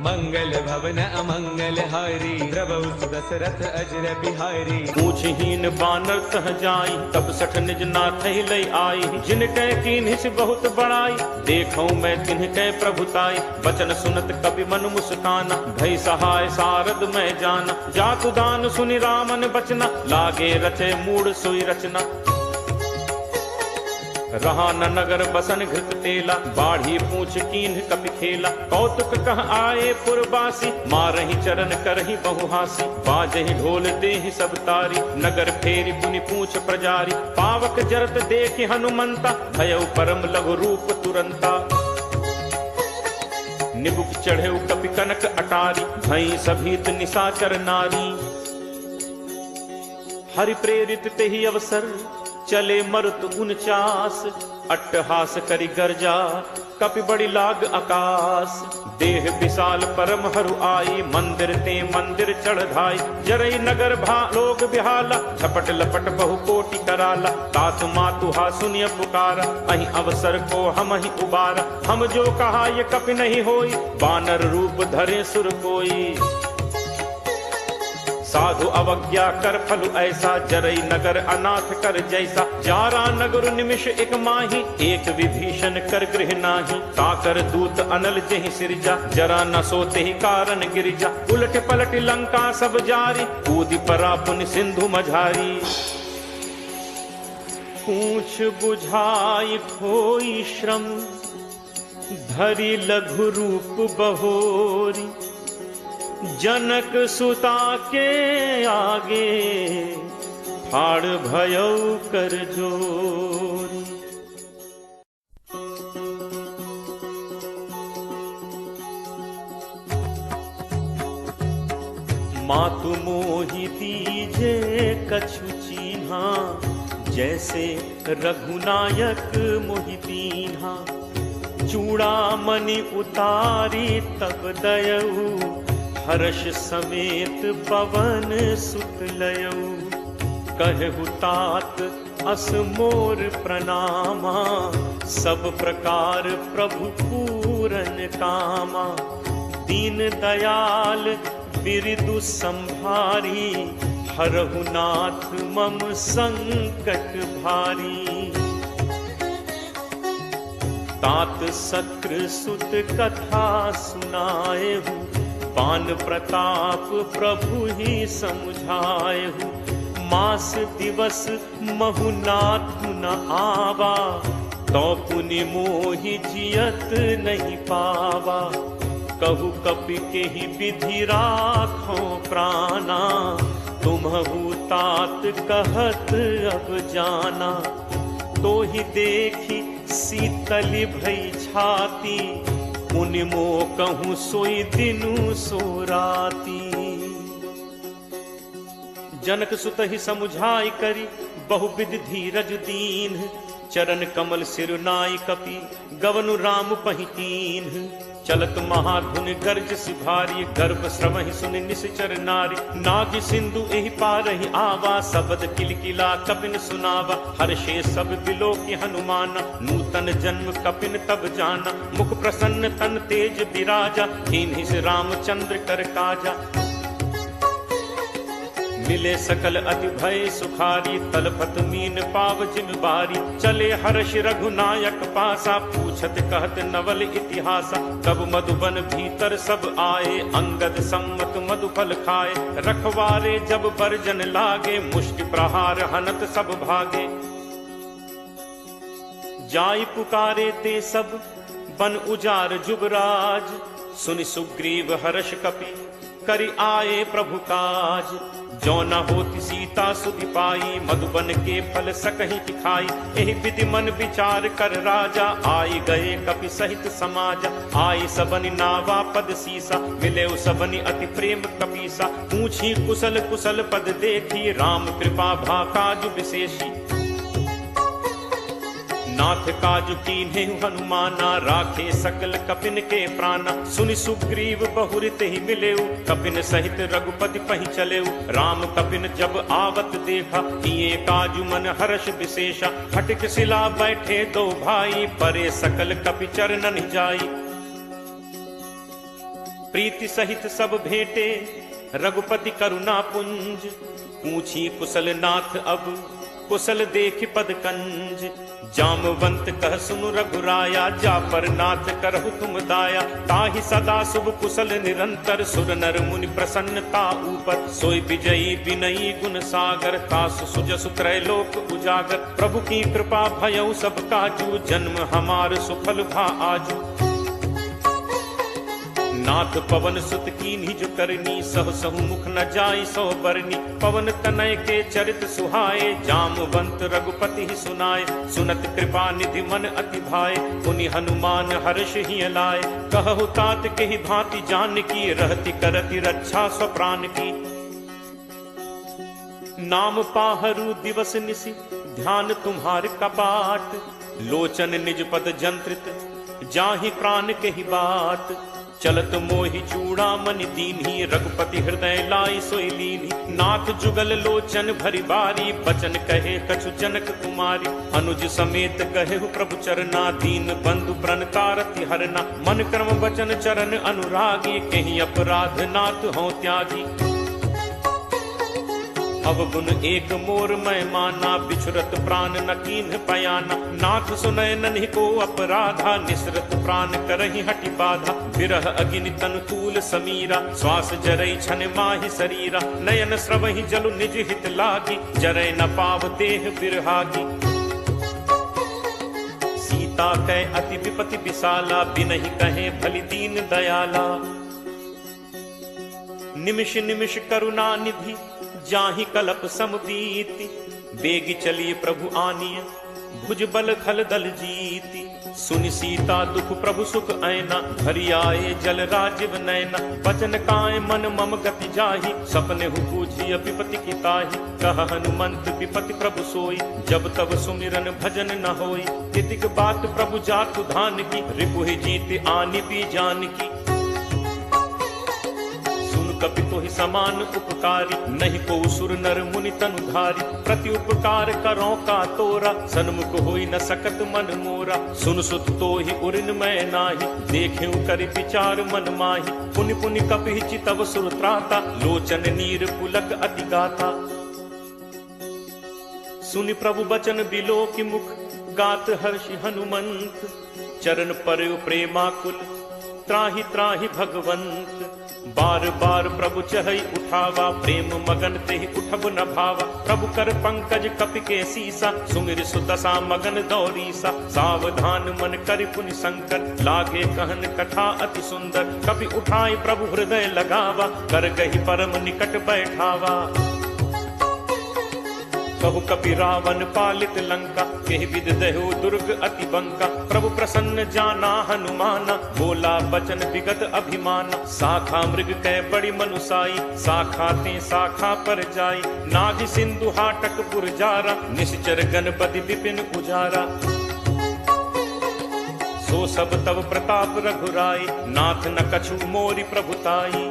मंगल भवन अमंगल हारी द्रवौ सुदशरथ अजर बिहारी पूछहीन बानर तह जाई तब सठ निज नाथ लई आई जिन कह कीन्हिस बहुत बड़ाई देखौ मैं तिन्ह कह प्रभुताई बचन सुनत कपि मन मुस्काना भई सहाय सारद मैं जाना जातु दान सुनि रामन बचना लागे रचे मूड सोई रचना रहा न नगर बसन घृत तेला बाढ़ी पूछ कीन्ह कपि खेला कौतुक कह आए पुरबासी मारहि चरण करहि बहुहासी बाजहि ढोल देहि सब तारी नगर फेरी पुनि पूछ प्रजारी पावक जरत देखि हनुमंता भयउ परम लघु रूप तुरंता निबुक चढ़े कपि कनक अटारी भई सभीत निशाचर नारी हरि प्रेरित तेहि अवसर चले मरुत 49 अट्टहास करि गर्जा कपि बड़ी लाग आकाश देह विशाल परम हरु आई मंदिर ते मंदिर चढ़ाई जरई नगर लोग बिहाला झपट लपट बहु कोटि कराला तातु मातु हा सुनिय पुकारा अहि अवसर को हम ही उबारा हम जो कहा ये कपि नहीं होई बानर रूप धरे सुर कोई साधु अवज्ञा कर फल ऐसा, जरई नगर अनाथ कर जैसा। जारा नगर निमिष एक माही, एक विभीषण कर गृह नाही। ताकर दूत अनल जहि सिरजा, जरा न सोते ही कारण गिरिजा। उलट पलट लंका सब जारी, कूदि परा पुन सिंधु मझारी। पूछ बुझाई खोई श्रम, धरि लघु रूप बहोरी। जनक सुता के आगे, फाड़ भयौ कर जोरी। मातु मोहि दीजे कछु चीन्हा, जैसे रघुनायक मोहि दीन्हा। चूड़ामणि उतारी तब दयऊ, हर्ष समेत पवन सुत लयऊ। कहु तात अस मोर प्रणामा, सब प्रकार प्रभु पूरन कामा। दीन दयाल बिरदु संभारी, हरहु नाथ मम संकट भारी। तात सक्र सुत कथा सुनाएहु, पान प्रताप प्रभु ही समझाएहु। मास दिवस महुनाथ न आवा, तो पुनि मोहि जियत नहीं पावा। कहु कपि के ही विधि राखो प्राणा, तुम्हु तात कहत अब जाना। तो ही देखी शीतल भई छाती, मुनि मो कहूँ सोई दिनु सो राती। जनक सुत ही समुझाई करी, बहुविध धीरज दीन। चरण कमल सिरुनाई कपि, गवनु राम पहितीन। चलत महाधुन गर्ज सिभारी, गर्भ श्रवहि सुनि निश्चर नारी। नाग सिंधु एहि पारहि आवा, सबद किलकिला कपिन सुनावा। हर्षे सब बिलो की हनुमाना, नूतन जन्म कपिन तब जाना। मुख प्रसन्न तन तेज विराजा, कीन्हि से रामचंद्र कर काजा। मिले सकल अति भय सुखारी, तलपत मीन पाव जिम बारी। चले हर्ष रघुनायक पासा, पूछत कहत नवल इतिहासा। तब मधुबन भीतर सब आए, अंगद सम्मत मधुफल खाए। रखवारे जब बरजन लागे, मुष्टि प्रहार हनत सब भागे। जाई पुकारे ते सब, बन उजार जुबराज। सुनि सुग्रीव हर्ष कपि, करि आए प्रभु काज। जो न होती सीता सुधि पाई, मधुबन के फल सकहि खाई। एहि विधि मन विचार कर राजा, आई गए कपि सहित समाज। आई सबनि नावा पद सीसा, मिले सबनि अति प्रेम कपीसा। पूछी कुशल कुशल पद देखी, राम कृपा भा काजु विशेषी। नाथ काजु कीन्हे हनुमाना, राखे सकल कपिन के प्राणा। सुनि सुग्रीव बहुरित ही मिलेऊ, कपिन सहित रघुपति पहि चलेऊ। राम कपिन जब आवत देखा, किए काजु मन हर्ष विशेषा। खटिक शिला बैठे दो भाई, परे सकल कपि चरणन जाई। प्रीति सहित सब भेंटे, रघुपति करुणा पुंज। पूछी कुशल नाथ अब, कुशल देख पद कंज। जामवंत कह सुनु रघुराया, जा पर नाथ करहु तुम दाया। ताहि सदा शुभ कुशल निरंतर, सुर नर मुनि प्रसन्नता ऊपर। सोई विजयी विनयी गुण सागर, तासु सुजसु त्रैलोक उजागर। प्रभु की कृपा भयउ सब काजू, जन्म हमार सुफल भा आजू। नाथ पवन सुत कीन्ही जो करनी, सहु सहु मुख न जाई सो बरनी। पवन तनय के चरित सुहाए, जामवंत रघुपति ही सुनाए। सुनत कृपा निधि मन अति भाए, पुनि हनुमान हर्ष ही लाए। कहु तात के ही भांति जान की, रहति करति रक्षा स्वप्राण की। नाम पाहरू दिवस निसी, ध्यान तुम्हार कपाट। लोचन निज पद जंत्रित, जाहि प्राण के ही बाट। चलत मोहि चूड़ामणि दीन्ही, रघुपति हृदय लाई सोई लीन्ही। नाथ जुगल लोचन भरी बारी, बचन कहे कछु जनक कुमारी। अनुज समेत कहे प्रभु चरना, दीन बंधु प्रणतारति हरना। मन क्रम वचन चरण अनुरागी, कहीं अपराध नाथ हों त्यागी। अवगुण एक मोर मैं माना, बिछुरत प्राण न कीन्ह पयाना। नाथ सुनय नन्हि को अपराधा, निसरत प्राण करहि हटि बाधा। विरह अग्नि तन तूल समीरा, श्वास जरई छन माहि शरीरा। नयन स्रवहि जलु निज हित लागी, जरय न पाव देह बिरहागी। सीता कै अति विपति विशाला, बिनहि कहे भलि दीन दयाला। निमिष निमिष करुणा निधि, जाहि कलप समबीति। बेगी चलिए प्रभु आनिय, भुज बल खल दल जीति। सुनि सीता दुख प्रभु सुख ऐना, भरी आए जल राजीव नैना। बचन काय मन मम गति जाहि, सपने हु पूजिय विपति की ताहि। कह हनुमंत विपति प्रभु सोई, जब तब सुमिरन भजन न होई। तितिक बात प्रभु जातु धान की, रिपुहि जीत आनि भी जान की। कपि तोहि समान उपकारी, नहीं को सुर नर मुनि तनुधारी। प्रति उपकार करो का तोरा, सन्मुख होई न सकत मन मोरा। सुन सुत तोहि उरिन मैं नाही, देखेउ करि विचार मन माही। पुनि पुनि कपि चितव सुर त्राता, लोचन नीर पुलक अति गाथा। सुनि प्रभु बचन बिलो की मुख, गात हर्षि हनुमंत। चरण पर प्रेमाकुल, त्राहि त्राहि भगवंत। बार बार प्रभु चहई उठावा, प्रेम मगन तेहि उठब न भावा। प्रभु कर पंकज कपि के सीसा, सुमिर सुदशा मगन दौरीसा। सावधान मन करि पुनि शंकर, लागे कहन कथा अति सुंदर। कपि उठाई प्रभु हृदय लगावा, कर गहि परम निकट बैठावा। कहु कपि रावण पालित लंका, केहि विद दहु दुर्ग अति बंका। प्रभु प्रसन्न जाना हनुमाना, बोला बचन विगत अभिमाना। शाखा मृग कै बड़ी मनुसाई, शाखा ते शाखा पर जाई। नाग सिंधु हाटक पुरजारा, निश्चर गणपति विपिन उजारा। सो सब तव प्रताप रघुराई, नाथ न कछु मोरि प्रभुताई।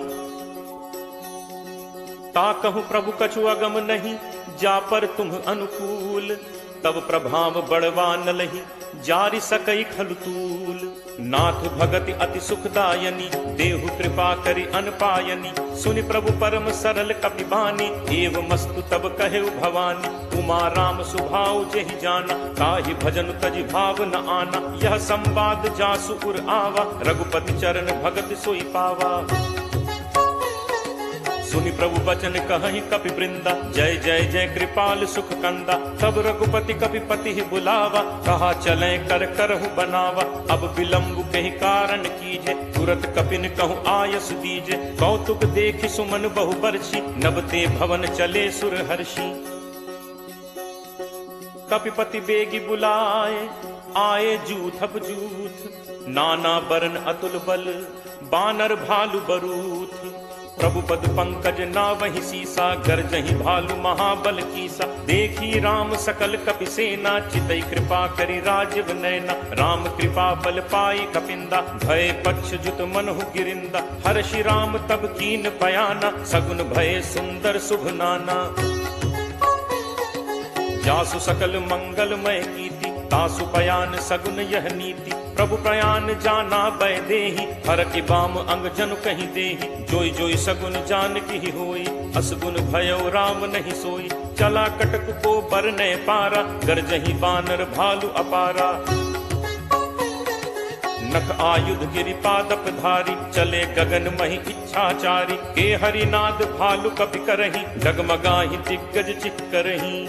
ताकहु प्रभु कछु अगम नहीं, जा पर तुम अनुकूल। तब प्रभाव बड़वा न लही, जारि सकई खलुतूल। नाथ भगति अति सुखदायनी, देहु कृपा करि अनपायनी। सुनि प्रभु परम सरल कपि बानी, एव मस्तु तब कहेउ भवानी। उमा राम सुभाउ जेहि जाना, ताहि भजन तजि भाव न आना। यह संवाद जासु उर आवा, रघुपति चरण भगति सोई पावा। सुनि प्रभु बचन कहहि कपि वृंदा, जय जय जय कृपाल सुख कंदा। तब रघुपति कपि पति ही बुलावा, कहा चले कर करहु बनावा। अब विलंब कहि कारण कीजे, तुरत कपिन कहु आयस दीजे। कौतुक देखि सुमन बहु बरछी, नबते भवन चले सुर हर्षि। कपिपति बेगी बुलाए, आए जूथप जूथ। नाना बरन अतुल बल, बानर भालु बरूथ। प्रभु पद पंकज नावहि सीसा, गर्जहि भालु महाबल कीसा। देखी राम सकल कपि सेना, चितई कृपा करि राजीव नैना। राम कृपा बल पाई कपिंदा, भय पक्ष जुत मनहु गिरिंदा। हर्षि राम तब कीन पयाना, सगुन भय सुंदर शुभ नाना। जासु सकल मंगलमय कीर्ति, तासु पयान सगुन यह नीति। प्रभु प्रयान जाना बै देहि, हर की बाम अंग जनु कहीं देहि। जोई जोई सगुन जान की होई, असगुन भयो राम नहीं सोई। चला कटक को बरने पारा, गरजहि बानर भालु अपारा। नख आयुध गिरि पादप धारी, चले गगन महि इच्छाचारी। के हरिनाद भालु कपि करहि, डगमगाहि दिग्गज चिक्करहि।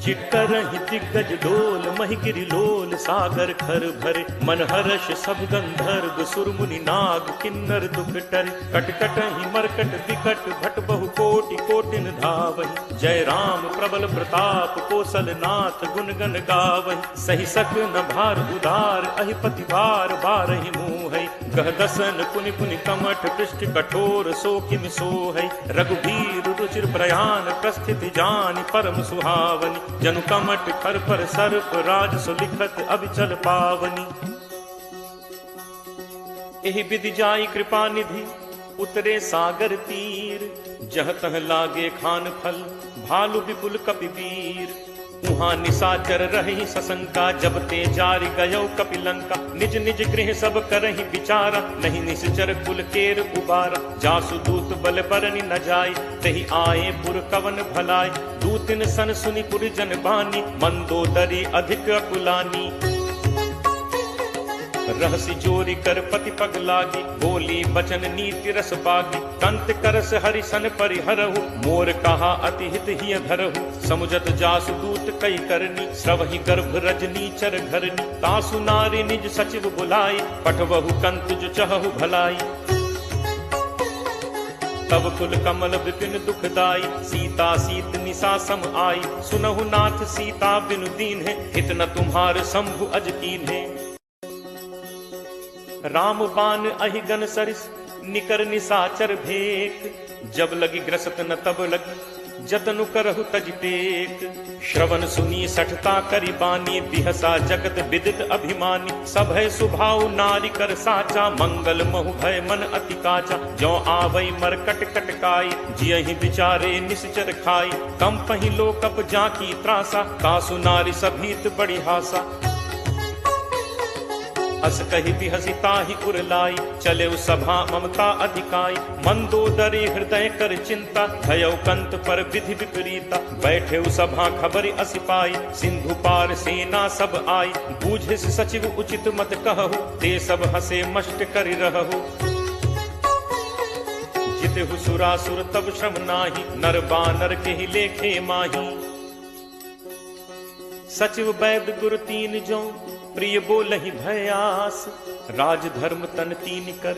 चिट्टरहि दिग्गज डोल, महि गिरि लोल सागर खर भरे। मन हर्ष सब गंधर्व सुर मुनि नाग, किन्नर दुख टरे। कटकटहि मरकट विकट, भट बहु कोटि कोटिन धावहि। जय राम प्रबल प्रताप, कौशल नाथ गुण गण गावहि। सहि सक न भार उदार, अहिपति भार बारहि मोहै। गह दसन पुनि पुनि कमठ, पृष्ठ कठोर सो किम सोहै। रघुबीर रुचिर प्रयाण, प्रस्थिति जानि परम सुहावनी। जनु कमट खर पर सर्प, राज सुलिखत अभिचल पावनी। एहि विधि जाई कृपा निधि, उतरे सागर तीर। जह तह लागे खान फल, भालु विपुल कपि वीर। वहां निशाचर रही सशंका, जब ते जारी गयो कपिलंका। निज निज गृह सब करही विचारा, नहीं निश्चर कुल केर उबारा। जासु दूत बल बरनि न जाय, तही आए पुर कवन भलाय। दूतिन सन सुनि पुर जन बानी, मंदोदरी अधिक अकुलानी। रहसी जोरी कर पति पग लागी, बोली बचन नीति रस बागी। कंत करस हरिसन परिहरहु, मोर कहा अति हित हिय धरहु। समुझत जासु दूत कई करनी, श्रवहि गर्भ रजनी चर घरनी। तासु नारी निज सचिव बुलाई, पठवहु कंत जो चहु भलाई। तब कुल कमल विपिन दुखदाई, सीता सीत निशा सम आई। सुनहु नाथ सीता बिनु दीन है, हित न तुम्हार शंभु अज कीन है। राम बान अहिगन सरिस, निकर निशाचर भेक। जब लगी ग्रसत न तब लगी, जतनु करहु तज टेक। श्रवण सुनी सठता करि बानी, बिहसा जगत विदित अभिमानी। सब है सुभाव नारी कर साचा, मंगल महु भय मन अति काचा। जो आवई मरकट कटकाई, जियहि बिचारे निश्चर खाई। कम पहि लोकप जाकी त्रासा, कासु नारी सभीत बड़ी हासा। अस कहि बिहसी ताहि उरलाई, चले सभा ममता अधिकाई। मंदोदरी हृदय कर चिंता, भयउ कंत पर विधि विपरीता। बैठे सभा खबर अस पाई, सिंधु पार सेना सब आई। बूझिस सचिव उचित मत कहु, ते सब हसे मष्ट करि रहु। जितहु सुरासुर तब श्रम नाही, नर बानर केहि लेखे माही। सचिव वैद गुरु तीन जो, प्रिय बोलहि भयास। राज धर्म तन तीन कर,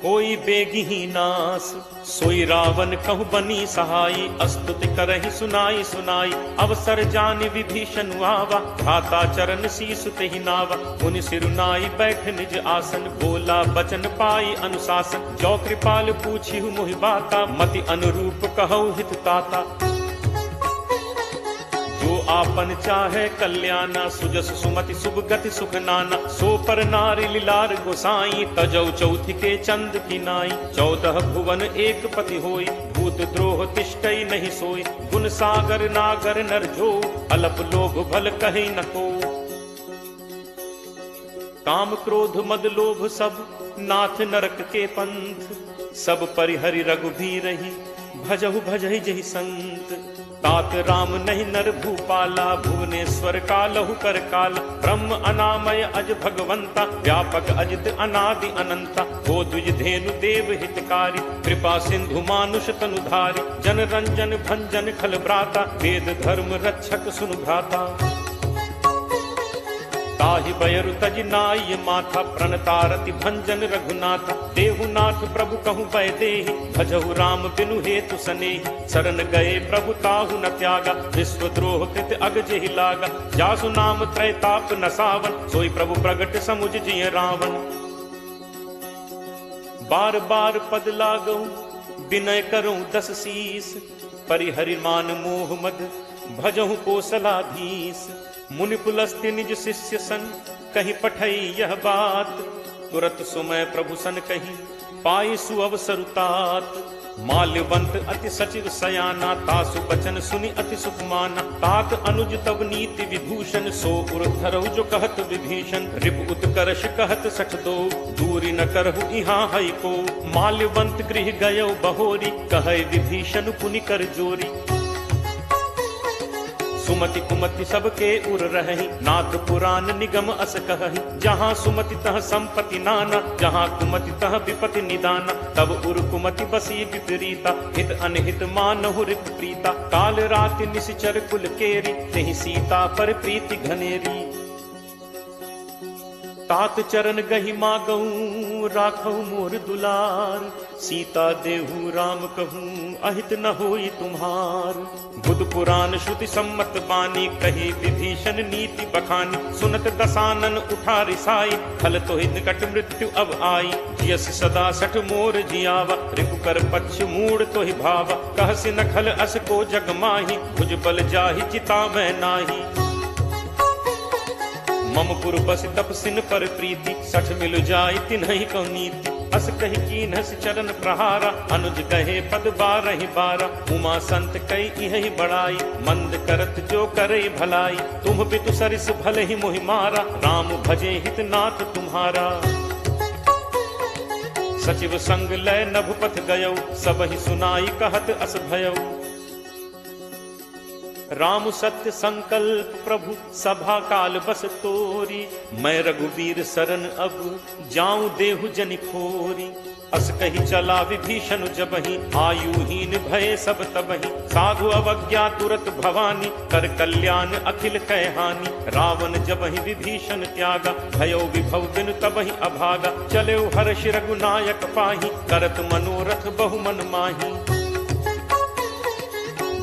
होई बेगिही नास। सोई रावण कहु बनी सहाई, अस्तुति करहि सुनाई सुनाई। अवसर जानि विभीषण आवा, भ्राता चरण शीस तेहि नावा। मुनि सिरुनाई बैठ निज आसन, बोला बचन पाई अनुशासन। जो कृपाल पूछिहु मोहि बाता, मति अनुरूप कहु हित ताता। जो आपन चाहे कल्याणा, सुजस सुमति शुभ गति सुख नाना। सो पर नारी लीलार गोसाई, तजौ चौथि के चंद की नाई। 14 भुवन एक पति होई, भूत द्रोह तिष्ठई नहीं सोई। गुण सागर नागर नर जो, अलप लोभ भल कहि न को। काम क्रोध मद लोभ सब, नाथ नरक के पंथ। सब परिहरि रघुबीरहि, भजहु भजहि जहि संत। तात राम नहीं नर भूपाला, भुवनेश्वर कालहु कर काल। ब्रह्म अनामय अज भगवंता, व्यापक अजित अनादि अनंता। हो द्विज धेनु देव हितकारी, कृपा सिंधु मानुष तनुधारी। जन रंजन भंजन खल भ्राता, वेद धर्म रक्षक सुनु भ्राता। ताहि बयरु तज नाई माथा, प्रणतारति भंजन रघुनाथा। देहुनाथ प्रभु कहु बैदेहि, भजहु राम बिनु हेतु सनेहि। शरण गए प्रभु ताहु न त्यागा, विश्वद्रोह कृत अग जेहि लागा। जासु नाम त्रैताप न सावन, सोई प्रभु प्रगट समुझ जिय रावण। बार बार पद लागऊ, विनय करऊं 10 शीस। परिहरि मान मोह मद, भजहु कोसलाधीश। मुनि पुलस्त्य निज शिष्य सन, कहीं पठई यह बात। तुरत सुमय प्रभु सन कही, पाई सुअवसर तात। माल्यवंत अति सचिव सयाना, तासु बचन सुनि अति सुख माना। तात अनुज तब नीति विभूषण, सो उर धरऊ जो कहत विभीषण। रिपु उत्कर्ष कहत सठ दो, दूरी न करहु इहाँ हई को। माल्यवंत गृह गयो बहोरी, कहे विभीषण पुनि कर जोरी। सुमति कुमति सबके उर रहहि, नाथ पुराण निगम अस कहहि। जहाँ सुमति तह संपत्ति नाना, जहाँ कुमति तह विपति निदाना। तब उर कुमति बसी विपरीता, हित अनहित मानहु रिप प्रीता। काल राति निश्चर कुल केरी, तेहि सीता पर प्रीति घनेरी। तात चरण गहि मागऊं, राखऊ मोर दुलार। सीता देहु राम कहूँ, अहित न होई तुम्हार। बुध पुराण श्रुति सम्मत बानी, कही विभीषण नीति बखानी। सुनत दसानन उठा रिसाई, खल तो निकट मृत्यु अब आई। जियस सदा सठ मोर जियावा, रिपु कर पक्ष मूड तो ही भावा। कहसि न खल अस को जग माही, भुज बल जाहि चिता मैं नाही। ममपुर बस तपसिन पर प्रीति, सठ मिल जाय तिन्हि को नीति। अस कहि कीन्हस चरण प्रहारा, अनुज कहे पद बारहि बारा। उमा संत कई इहि बड़ाई, मंद करत जो करे भलाई। तुम पितु सरिस भले ही मोहि मारा, राम भजे हित नाथ तुम्हारा। सचिव संग लय नभपथ गयौ, सबहि सुनाई कहत अस भयौ। राम सत्य संकल्प प्रभु सभा काल बस तोरी। मैं रघुवीर शरण अब जाऊं देहु जनि खोरी। अस कही चला विभीषण जबहि, आयुहीन भय सब तबहि। साधु अवज्ञा तुरत भवानी, कर कल्याण अखिल कै हानि। रावण जबहि विभीषण त्यागा, भयो विभव बिनु तबहि अभागा। चले हर्ष रघुनायक पाहि, करत मनोरथ बहु मन माही।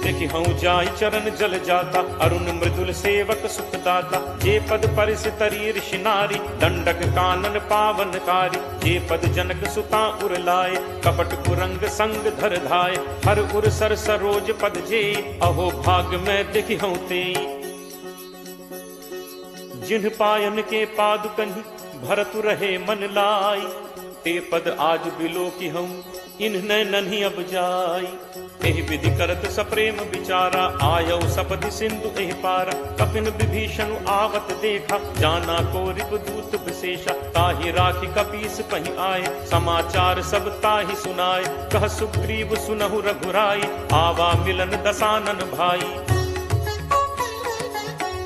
देखि हूँ जाय चरण जल जाता, अरुण मृदुल सेवक सुखदाता। जे पद परिस तरी ऋषि नारी, दंडक कानन पावनकारी। जे पद जनक सुता उर लाए, कपट कुरंग संग धर धाय। हर उर सर सरोज पद जे, अहो भाग में देखि हूँ ते। जिन्ह पायन के पादुकहि, भरतु रहे मन लाई। ते पद आज बिलो की हूँ, इन्ह नन्ही अब जाई। एहि विधि करत सप्रेम विचारा, आयौ सपदि सिंधु एहि पारा। कपिन विभीषण आवत देखा, जाना को रिपुदूत विशेषा। ताहि राखि कपीस पहि आए, समाचार सब ताहि सुनाए। कह सुग्रीव सुनहु रघुराई, आवा मिलन दसानन भाई।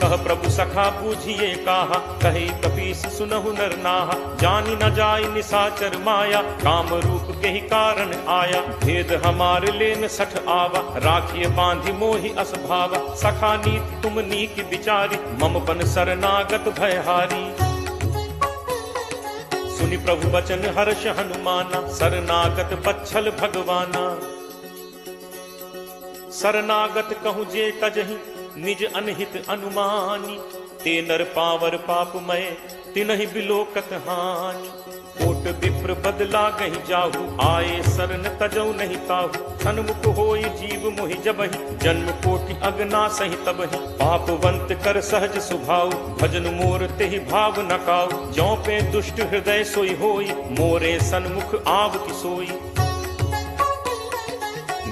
कह प्रभु सखा बूझिए काहा, कहे कपीस सुनहु नर नाहा। जानी न जाय निसाचर माया, काम रूप के ही कारण आया। भेद हमार लेन सठ आवा, राखिए बांधि मोहि अस भावा। सखा नीति तुम नीक विचारी, मम बन शरणागत भयहारी। सुनि प्रभु वचन हर्ष हनुमाना, शरणागत बच्छल भगवाना। शरणागत कहूँ जे तजहि, निज अनहित अनुमानी। ते नर पावर पापमय, तिनहि बिलोकत हानि। कोट विप्र बदला गहि जाहु, आए शरण तजौ नहीं ताहु। सन्मुख होई जीव मोहि जबहि, जन्म कोटि अगना सहि तबहि। पापवंत कर सहज सुभाउ, भजन मोर तेहि भाव न काउ। ज्यों पे दुष्ट हृदय सोई होई, मोरे सन्मुख आव की सोई।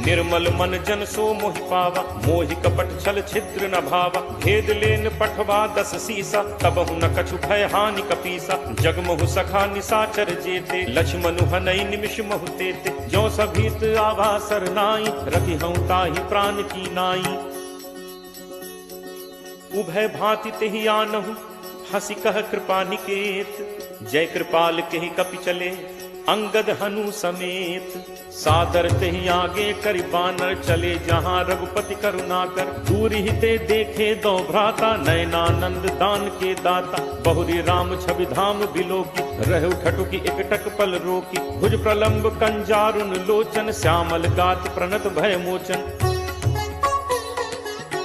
निर्मल मन जन सो मोहि पावा, मोहि कपट छल छिद्र न भावा। भेद लेन पठवा 10 सीसा, तबहु न कछु भय हानि कपीसा। जगमहु सखा निसाचर जेते, लक्ष्मणु हनई निमिष महु तेते। ज्यों सभीत आवा सरनाई, रखी हूँ ताहि प्राण की नाई। उभय भांति तेहि आनहु, हंसी कह कृपा निकेत। जय कृपाल केहि कपि चले, अंगद हनु समेत। सादर तेहि आगे करि बानर, चले जहाँ रघुपति करुणाकर। दूर ही ते देखे दो भ्राता, नयनानंद दान के दाता। बहुरी राम छवि धाम बिलोकी, रहु ठठुकी एकटक पल रोकी। भुज प्रलंब कंजारुन लोचन, श्यामल गात प्रणत भय मोचन।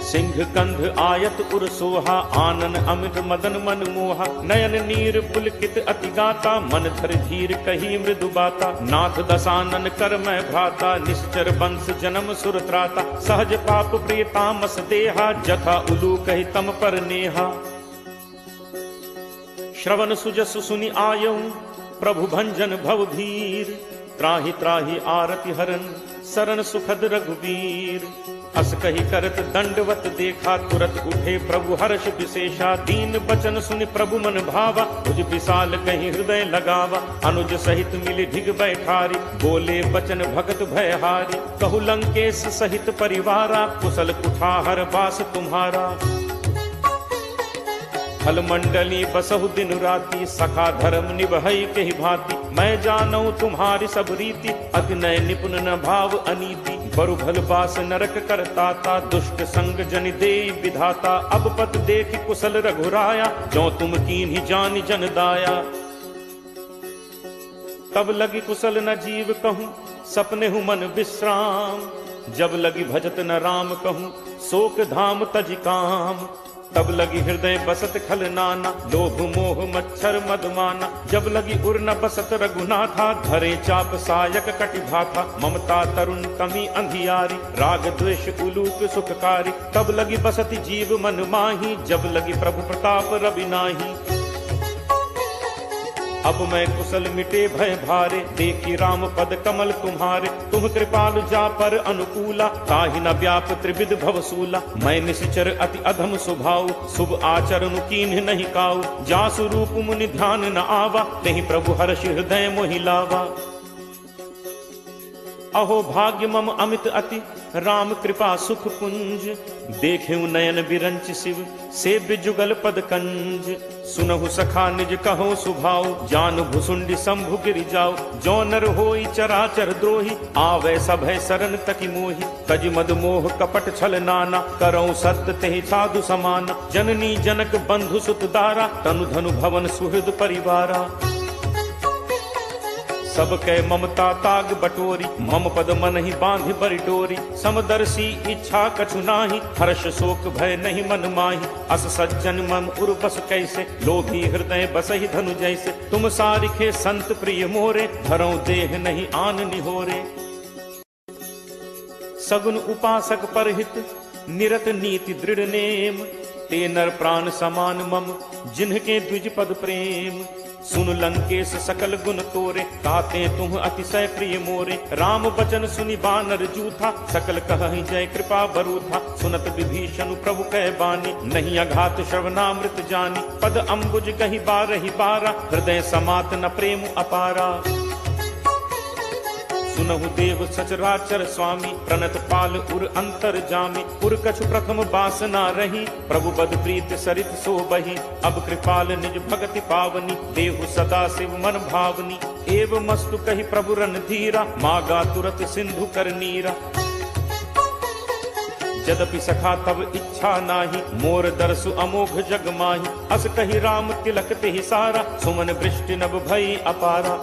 सिंह कंध आयत उर सोहा, आनन अमित मदन मन मोहा। नयन नीर पुलकित अति गाता, मन धर धीर कही मृदु बाता। नाथ दसानन कर मैं भ्राता, निश्चर वंश जन्म सुर त्राता। सहज पाप प्रिय तामस देहा, जथा उलू कहि तम पर नेहा। श्रवण सुजसु सुनि आयऊ, प्रभु भंजन भव भीर। त्राहि त्राहि आरति हरन, शरण सुखद रघुवीर। अस कही करत दंडवत देखा, तुरत उठे प्रभु हर्ष विशेषा। दीन बचन सुनि प्रभु मन भावा, भुज विशाल कहीं हृदय लगावा। अनुज सहित मिली ढिग बैठारी, बोले बचन भगत भयहारी। कहु लंकेश सहित परिवारा, कुशल कुठार बास तुम्हारा। फल मंडली बसहु दिन राति, सखा धर्म निभई के ही भांति। मैं जानऊ तुम्हारी सब रीति, अति नय निपुण न भाव अनीति। बरु भल बास नरक करताता, दुष्ट संग जनि देई विधाता। अब पत देख कुशल रघुराया, जो तुम कीन्ही जानि जन दाया। तब लगी कुशल न जीव कहूँ, सपने हूँ मन विश्राम। जब लगी भजत न राम कहूँ, शोक धाम तज काम। तब लगी हृदय बसत खल नाना, लोभ मोह मच्छर मदमाना। जब लगी उर न बसत रघुनाथा, धरे चाप सायक कटिभाथा। ममता तरुण तमी अंधियारी, राग द्वेष उलूक सुखकारी। तब लगी बसत जीव मन माही, जब लगी प्रभु प्रताप रवि नाही। अब मैं कुशल मिटे भय भारे, देखी राम पद कमल तुम्हारे। तुम कृपालु जा पर अनुकूला, ताहि न व्याप त्रिविध भवसूला। मैं निश्चर अति अधम स्वभाव, शुभ आचरण कीन्ह नहीं काऊ। जासु रूप मुनि ध्यान न आवा, तेहि प्रभु हर्ष हृदय मोहि लावा। अहो भाग्य मम अमित अति, राम कृपा सुख पुंज। देखे नयन बिरंच शिव, सेव्य जुगल पद कंज। सुनहु सखा निज कहो सुभाव, जान भुसुंडी शंभु गिरि जाओ। जो नर होई चराचर द्रोही, आवे सभय शरण तकी मोहि। तज मद मोह कपट छल नाना, करौ सत्य तेहि साधु समाना। जननी जनक बंधु सुत दारा, तनु धनु भवन सुहृद परिवारा। सब कै ममता ताग बटोरी, मम पद मन ही बांधि बरि डोरी। समदर्शी इच्छा कछु नाही, हर्ष शोक भय नहीं मन माही। अस सज्जन मम उर बस कैसे, लोभी हृदय बसहि धनु जैसे। तुम सारिखे संत प्रिय मोरे, धरौ देह नहीं आन निहोरे। सगुन उपासक परहित, निरत नीति दृढ़ नेम। ते नर प्राण समान मम, जिन्हके द्विज पद प्रेम। सुन लंकेश सकल गुण तोरे, ताते तुम अतिशय प्रिय मोरे। राम बचन सुनि बानर जूथा, सकल कहहि जय कृपा बरूथा। सुनत विभीषण प्रभु कह बानी, नहीं अघात श्रवणामृत जानी। पद अम्बुज कहि बारहि बारा, हृदय समात न प्रेम अपारा। सुनहु देव सचराचर स्वामी, प्रणत पाल उर अंतर जामी। उर कछु प्रथम बासना रही, प्रभु बद प्रीत सरित सो बही। अब कृपाल निज भगति पावनी, देहु सदा शिव मन भावनी। एव मस्तु कहि प्रभु रणधीरा, मागा तुरत सिंधु कर नीरा। यद्यपि सखा तब इच्छा नाही, मोर दर्शु अमोघ जग माही। अस कहि राम तिलक तेहि सारा, सुमन वृष्टि नभ भई अपारा।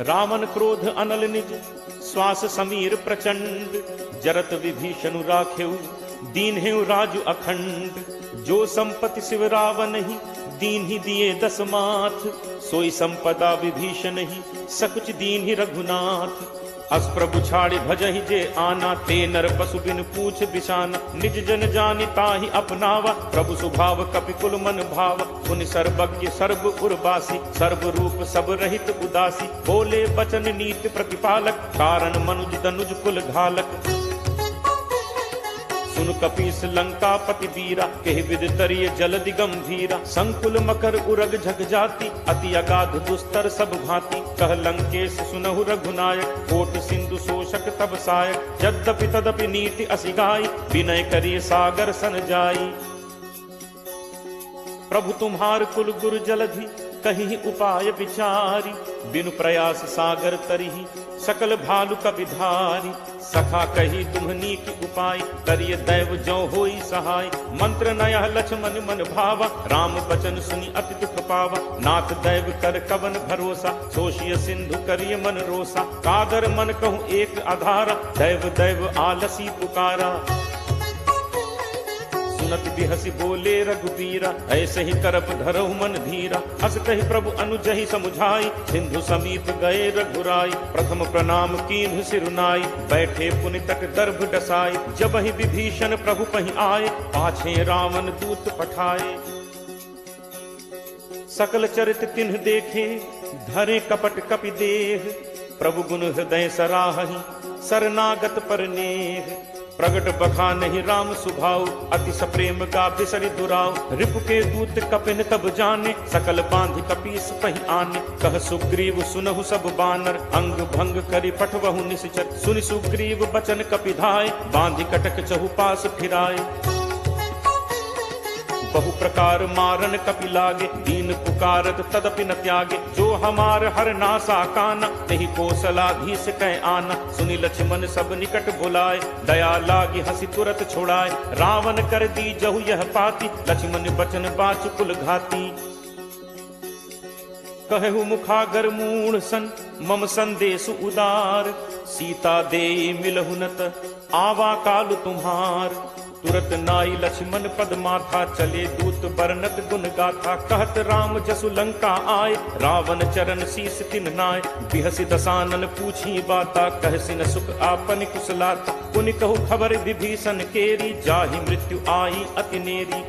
रामन क्रोध अनल निज, श्वास समीर प्रचंड। जरत विभीषणु राखेउ, दीन्हेउ राजु अखंड। जो संपत्ति शिव रावण ही, दीन ही दिए 10 माथ। सोई संपदा विभीषण ही, सकुच दीन ही रघुनाथ। अस प्रभु छाड़ि भजहि जे आना, ते नर पशु बिन पूछ बिसाना। निज जन जानि ताहि अपनावा, प्रभु स्वभाव कपि कुल मन भाव। पुनि सर्वज्ञ सर्व उर्वासी, सर्व रूप सब रहित उदासी। बोले बचन नीति प्रतिपालक, कारण मनुज दनुज कुल घालक। सुन कपीस लंकापति वीरा, केहि विद तरिय जलदि गंभीरा। संकुल मकर उरग झग जाति, अति अगाध दुस्तर सब भांति। कह लंकेश सुनहु रघुनायक, कोट सिंधु शोषक तब सायक। यद्यपि तदपि नीति असिगाई, विनय करिय सागर सन जाई। प्रभु तुम्हार कुल गुरु जलधि, कहीं उपाय विचारी। बिनु प्रयास सागर तरिहि, सकल भालु कपिधारी। सखा कही तुम्हनी की उपाय, करिय दैव जो होई सहाय। मंत्र नयह लक्ष्मण मन भावा, राम बचन सुनि अति दुख पावा। नाथ दैव कर कवन भरोसा, सोशिय सिंधु करिय मन रोसा। कादर मन कहूँ एक आधारा, दैव दैव आलसी पुकारा। सुनत बिहसी बोले रघुबीरा, ऐसे ही करप धरहु मन धीरा। अस कहि प्रभु अनुजहि समुझाई, सिंधु समीप गए रघुराई। प्रथम प्रणाम कीन्हु सिरुनाई, बैठे पुनि तक दर्भ डसाई। जब ही विभीषण प्रभु पहि आए, पाछे रावण दूत पठाए। सकल चरित तिन्ह देखे, धरे कपट कपि देह। प्रभु गुण हृदय सराहहि, शरणागत पर नेह। प्रगट बखानहि राम सुभाव, अति सप्रेम का बिसरि दुराव। रिपु के दूत कपिन तब जाने, सकल बांधि कपीस पहि आने। कह सुग्रीव सुनहु सब बानर, अंग भंग करि पठवहु निश्चर। सुनि सुग्रीव बचन कपिधाय, बांधि कटक चहुपास फिराए। बहु प्रकार मारन कपि लागे, दीन पुकारत तदपि न त्यागे। जो हमार हर नासा काना, तेहि कौशलाधीश कह आना। सुनि लक्ष्मण सब निकट बुलाए, दया लागी हंसी तुरत छुड़ाए। रावण कर दी जहु यह पाती, लक्ष्मण बचन बाच कुल घाती। कहु मुखागर मूढ़ सन, मम संदेश उदार। सीता दे मिलहु नत, आवा काल तुम्हार। तुरत नाई लक्ष्मण पद माथा, चले दूत बरनत गुण गाथा। कहत राम जसु लंका आए, रावण चरण शीस तिन नाय। बिहसि दसानन पूछी बाता, कहसिन सुख आपन कुशलाता। पुनि कहु खबर विभीषण केरी, जाहि मृत्यु आई अति नेरी।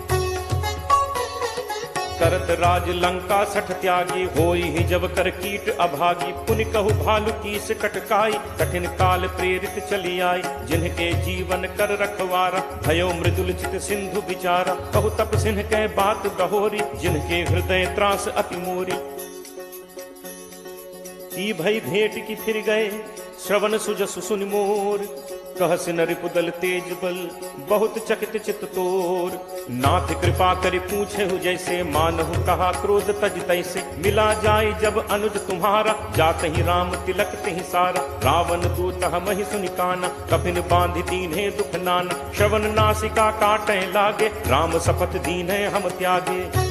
करत राज लंका सठ त्यागी, होई ही जब कर कीट अभागी। पुनि कहु भालु कीस कटकाई, कठिन काल प्रेरित चली आई। जिनके जीवन कर रखवारा, भयो मृदुल चित सिंधु विचारा। कहु तप सिंह कै बात बहोरी, जिनके हृदय त्रास अति मोरी। की भई भेंट की फिर गए, श्रवण सुजसु सुनि मोर। कहसिन रिपुदल तेज बल, बहुत चकित चित तोर। नाथ कृपा करि पूछे हु जैसे, मानहु कहा क्रोध तज तैसे। मिला जाय जब अनुज तुम्हारा, जात ही राम तिलक तिहि सारा। रावण दूत हमहि सुनि काना, कपिन बांधि दीन्हे दुख नाना। श्रवण नासिका काटै लागे, राम शपथ दीन्हे हम त्यागे।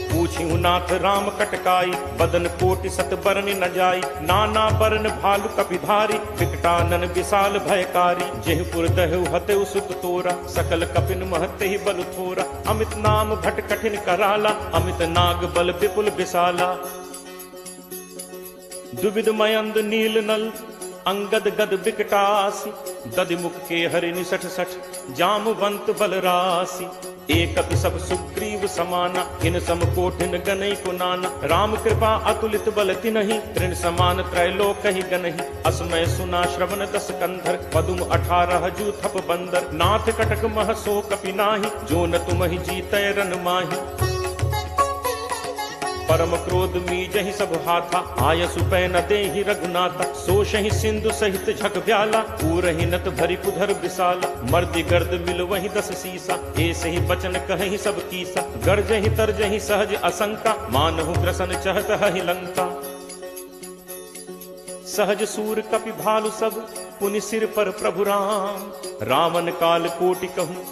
पूछिहु नाथ राम कटकाई, बदन कोटि सत बरन न जाई। नाना बरन भालु कपिधारी, विकटानन विशाल भयकारी। जेहपुर दहु हतेउ सुत तोरा, सकल कपिन महते ही बल थोरा। अमित नाम भट कठिन कराला, अमित नाग बल विपुल विशाला। दुविध मयंद नील नल, अंगद गद विकटासी। दधिमुख के हरि निसठ सठ, जामवंत बलरासी। एकत सब सुग्रीव समाना, इन सम कोठिन गनई को नाना। राम कृपा अतुलित बल तिनहि, तृण समान त्रैलोक ही गनहि। असमय सुना श्रवण दस कंधर, पदुम 18 जूथप बंदर। नाथ कटक मह सो कपि नाहि, जो न तुमहि जीतै रन माहि। परम क्रोध मीजहि सब हाथा, आयसु पै न देहि रघुनाथा। सोषहि सिंधु सहित झक ब्याला, पूरहि नत भरि कुधर विशाला। मर्दि गर्द मिल वहि 10 सीसा, ऐसे ही बचन कहहि सब कीसा। गर्जहि तरजहि सहज असंका, मानहु ग्रसन चहत हहि लंका। सहज सूर कपि भालु सब, पुनि सिर पर प्रभु राम। रावण काल कोटि कहूँ,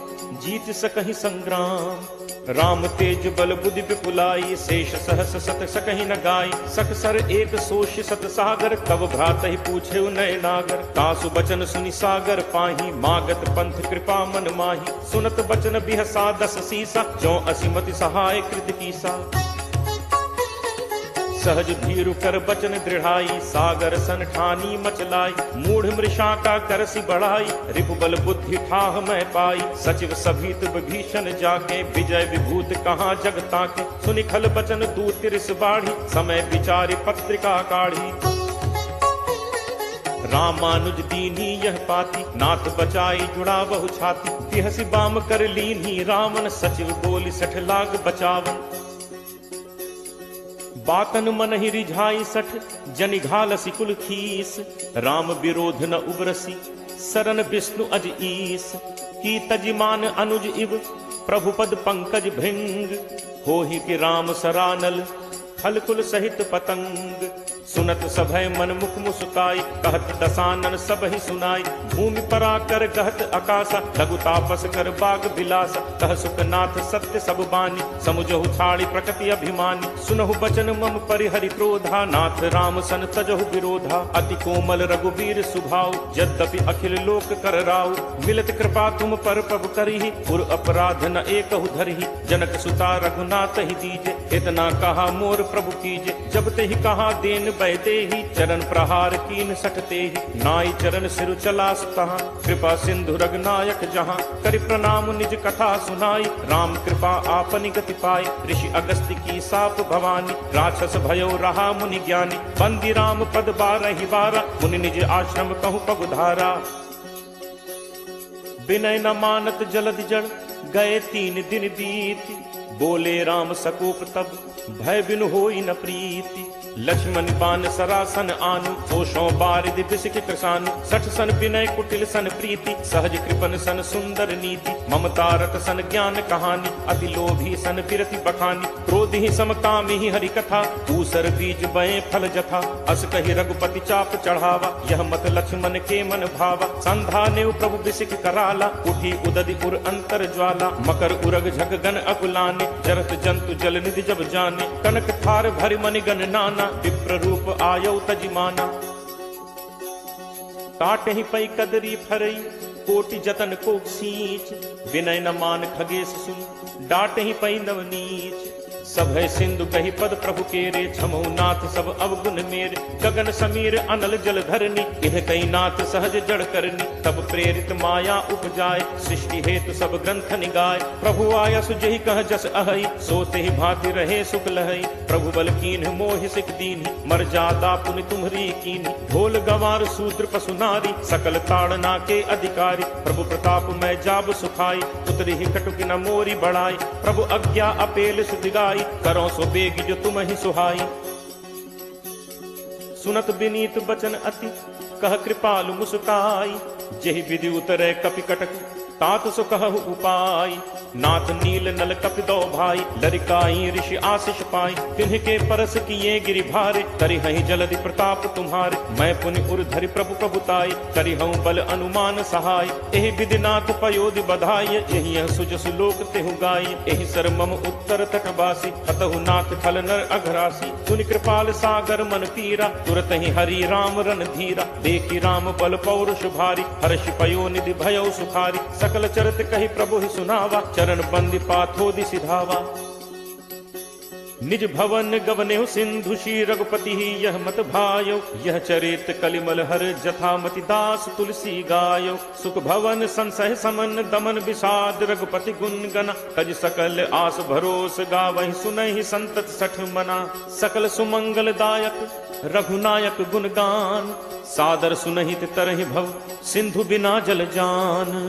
जीत सकहि संग्राम। राम तेज बल बुद्धि विपुलाई, शेष सहस सत सकहि न गाई। सकसर एक सोष सत सागर, कब भ्रातहि पूछे नय नागर। तासु बचन सुनि सागर पाही, मागत पंथ कृपा मन माही। सुनत बचन बिहसा 10 सीसा, जो असिमति सहाय कृत कीसा। सहज भीरु कर बचन दृढ़ाई, सागर सन ठानी मचलाई। मूढ़ मृषा का करसी बढ़ाई, रिपुबल बुद्धि ठाह मैं पाई। सचिव सभीत विभीषण जाके, विजय विभूत कहाँ जग ताके। सुनि खल बचन दूत तिरिस बाढ़ी, समय विचारि पत्रिका काढ़ी। रामानुज दीनी यह पाती, नाथ बचाई जुड़ा बहु छाती। बिहसि बाम कर लीन्ही रावण, सचिव बोली 60 लाग बचावन। बातन मन ही रिझाई 60, जनि घालसी कुल खीस। राम विरोध न उबरसी, सरन विष्णु अज ईस। की तजिमान अनुज इव, प्रभुपद पंकज भृंग। होहि कि राम सरानल, खल कुल सहित पतंग। सुनत सभय मन मुख मुस्काई, कहत दसानन सब ही सुनाई। भूमि पराकर गहत आकाशा, लघु तापस कर बाग बिलासा। कह सुखनाथ सत्य सब बानी, समुझहु छाड़ी प्रकृति अभिमानी। सुनहु बचन मम परिहरि क्रोधा, नाथ राम सन तजहु विरोधा। अति कोमल रघुवीर सुभाव, यद्यपि अखिल लोक कर राव। मिलत कृपा तुम पर प्रभु करिहि, पुर अपराध न एकहु धरिहि। जनक सुता रघुनाथ ही दीजे, इतना कहा मोर प्रभु कीजे। जब ते ही कहा देन बैते ही, चरण प्रहार कीन सटते ही। नाई चरण सिर चला सुतहा, कृपा सिंधु रघुनायक जहाँ। करि प्रणाम निज कथा सुनाई, राम कृपा आपनि गति पाई। ऋषि अगस्त्य की साप भवानी, राक्षस भयो रहा मुनि ज्ञानी। बंदी राम पद 12 बारा, मुनि निज आश्रम कहु पगुधारा। विनय न मानत जलद जड़, गए 3 दिन बीती। बोले राम सकोप तब, भय बिनु होई न प्रीति। लक्ष्मण बान सरासन आनु, होशों बारिद बिसिक कृसानु। 60 सन विनय कुटिल सन प्रीति, सहज कृपन सन सुंदर नीति। ममता रत सन ज्ञान कहानी, अति लोभी सन विरति बखानी। क्रोध ही समकामी ही हरि कथा, दूसर बीज बए फल जथा। अस कहि रघुपति चाप चढ़ावा, यह मत लक्ष्मण के मन भावा। संधा ने प्रभु बिसिक कराला, उठी उदधि उर अंतर ज्वाला। मकर उरग झग गन अकुलाने, जरत जंतु जल निधि जब जाने। कनक थार भरि मनि गण नाना, विप्र रूप आयौ तजिमाना। काटहि पै कदरी फरई, कोटि जतन को सींच, विनय न मान खगेश सुन, डांट ही पई नवनीच। सब है सिंधु कही पद प्रभु केरे, छमो नाथ सब अवगुण मेरे। गगन समीर अनल जल धरनी, इह कई नाथ सहज जड़ करनी। तब प्रेरित माया उपजाए, सृष्टि हेतु सब ग्रंथ निगाए। प्रभु आया सुजहि कह जस अहई, सोते ही भांति रहे सुख लहई। प्रभु बल कीन्ह मोहि सिख दीन्हि, मर जादा पुनि तुम्हरी कीन्हि। ढोल गंवार शूद्र पशु नारी, सकल ताड़ना के अधिकारी। प्रभु प्रताप मैं जाब सुखाई, उतरी ही कटुकी न मोरी बढ़ाई। प्रभु आज्ञा अपेल सुधिगाई, करो सो बेग जो तुम ही सुहाई। सुनत विनीत बचन अति, कह कृपालु मुस्काई। जेहि विधि उतरे कपि कटक, तात सो कहु उपाय। नाथ नील नल कपि दो भाई, लरिकाई ऋषि आशीष पाई। तिन्ह परस किए गिरि भारे, करि हहि जलधि प्रताप तुम्हारे। मैं पुनि उर धरि प्रभु प्रभुताई, करि हूँ बल अनुमान सहाय। एहि विधि नाथ पयोधि बधाई, यही सुजसु लोक तेहु गाय। एहि सर मम उत्तर तटवासी, हतहु नाथ खल नर अघरासी। सुनि कृपाल सागर मन पीरा, तुरत ही हरि राम रन धीरा। देखी राम बल पौरुष भारी, हर्ष पयोनिधि भयउ सुखारी। सकल चरित कहि प्रभु ही सुनावा, चरण बंदी पाथोदि सिधावा। निज भवन गवनेहु सिंधु श्री रघुपति ही यह मत भायो। यह चरित कलिमल हर जथामति दास तुलसी गायो। सुख भवन संसह समन दमन विषाद, रघुपति गुण गना। तज सकल आस भरोस, गावहि सुनहि संतत सठ मना। सकल सुमंगल दायक रघुनायक गुणगान, सादर सुनहि तरहि भव, सिंधु बिना जल जान।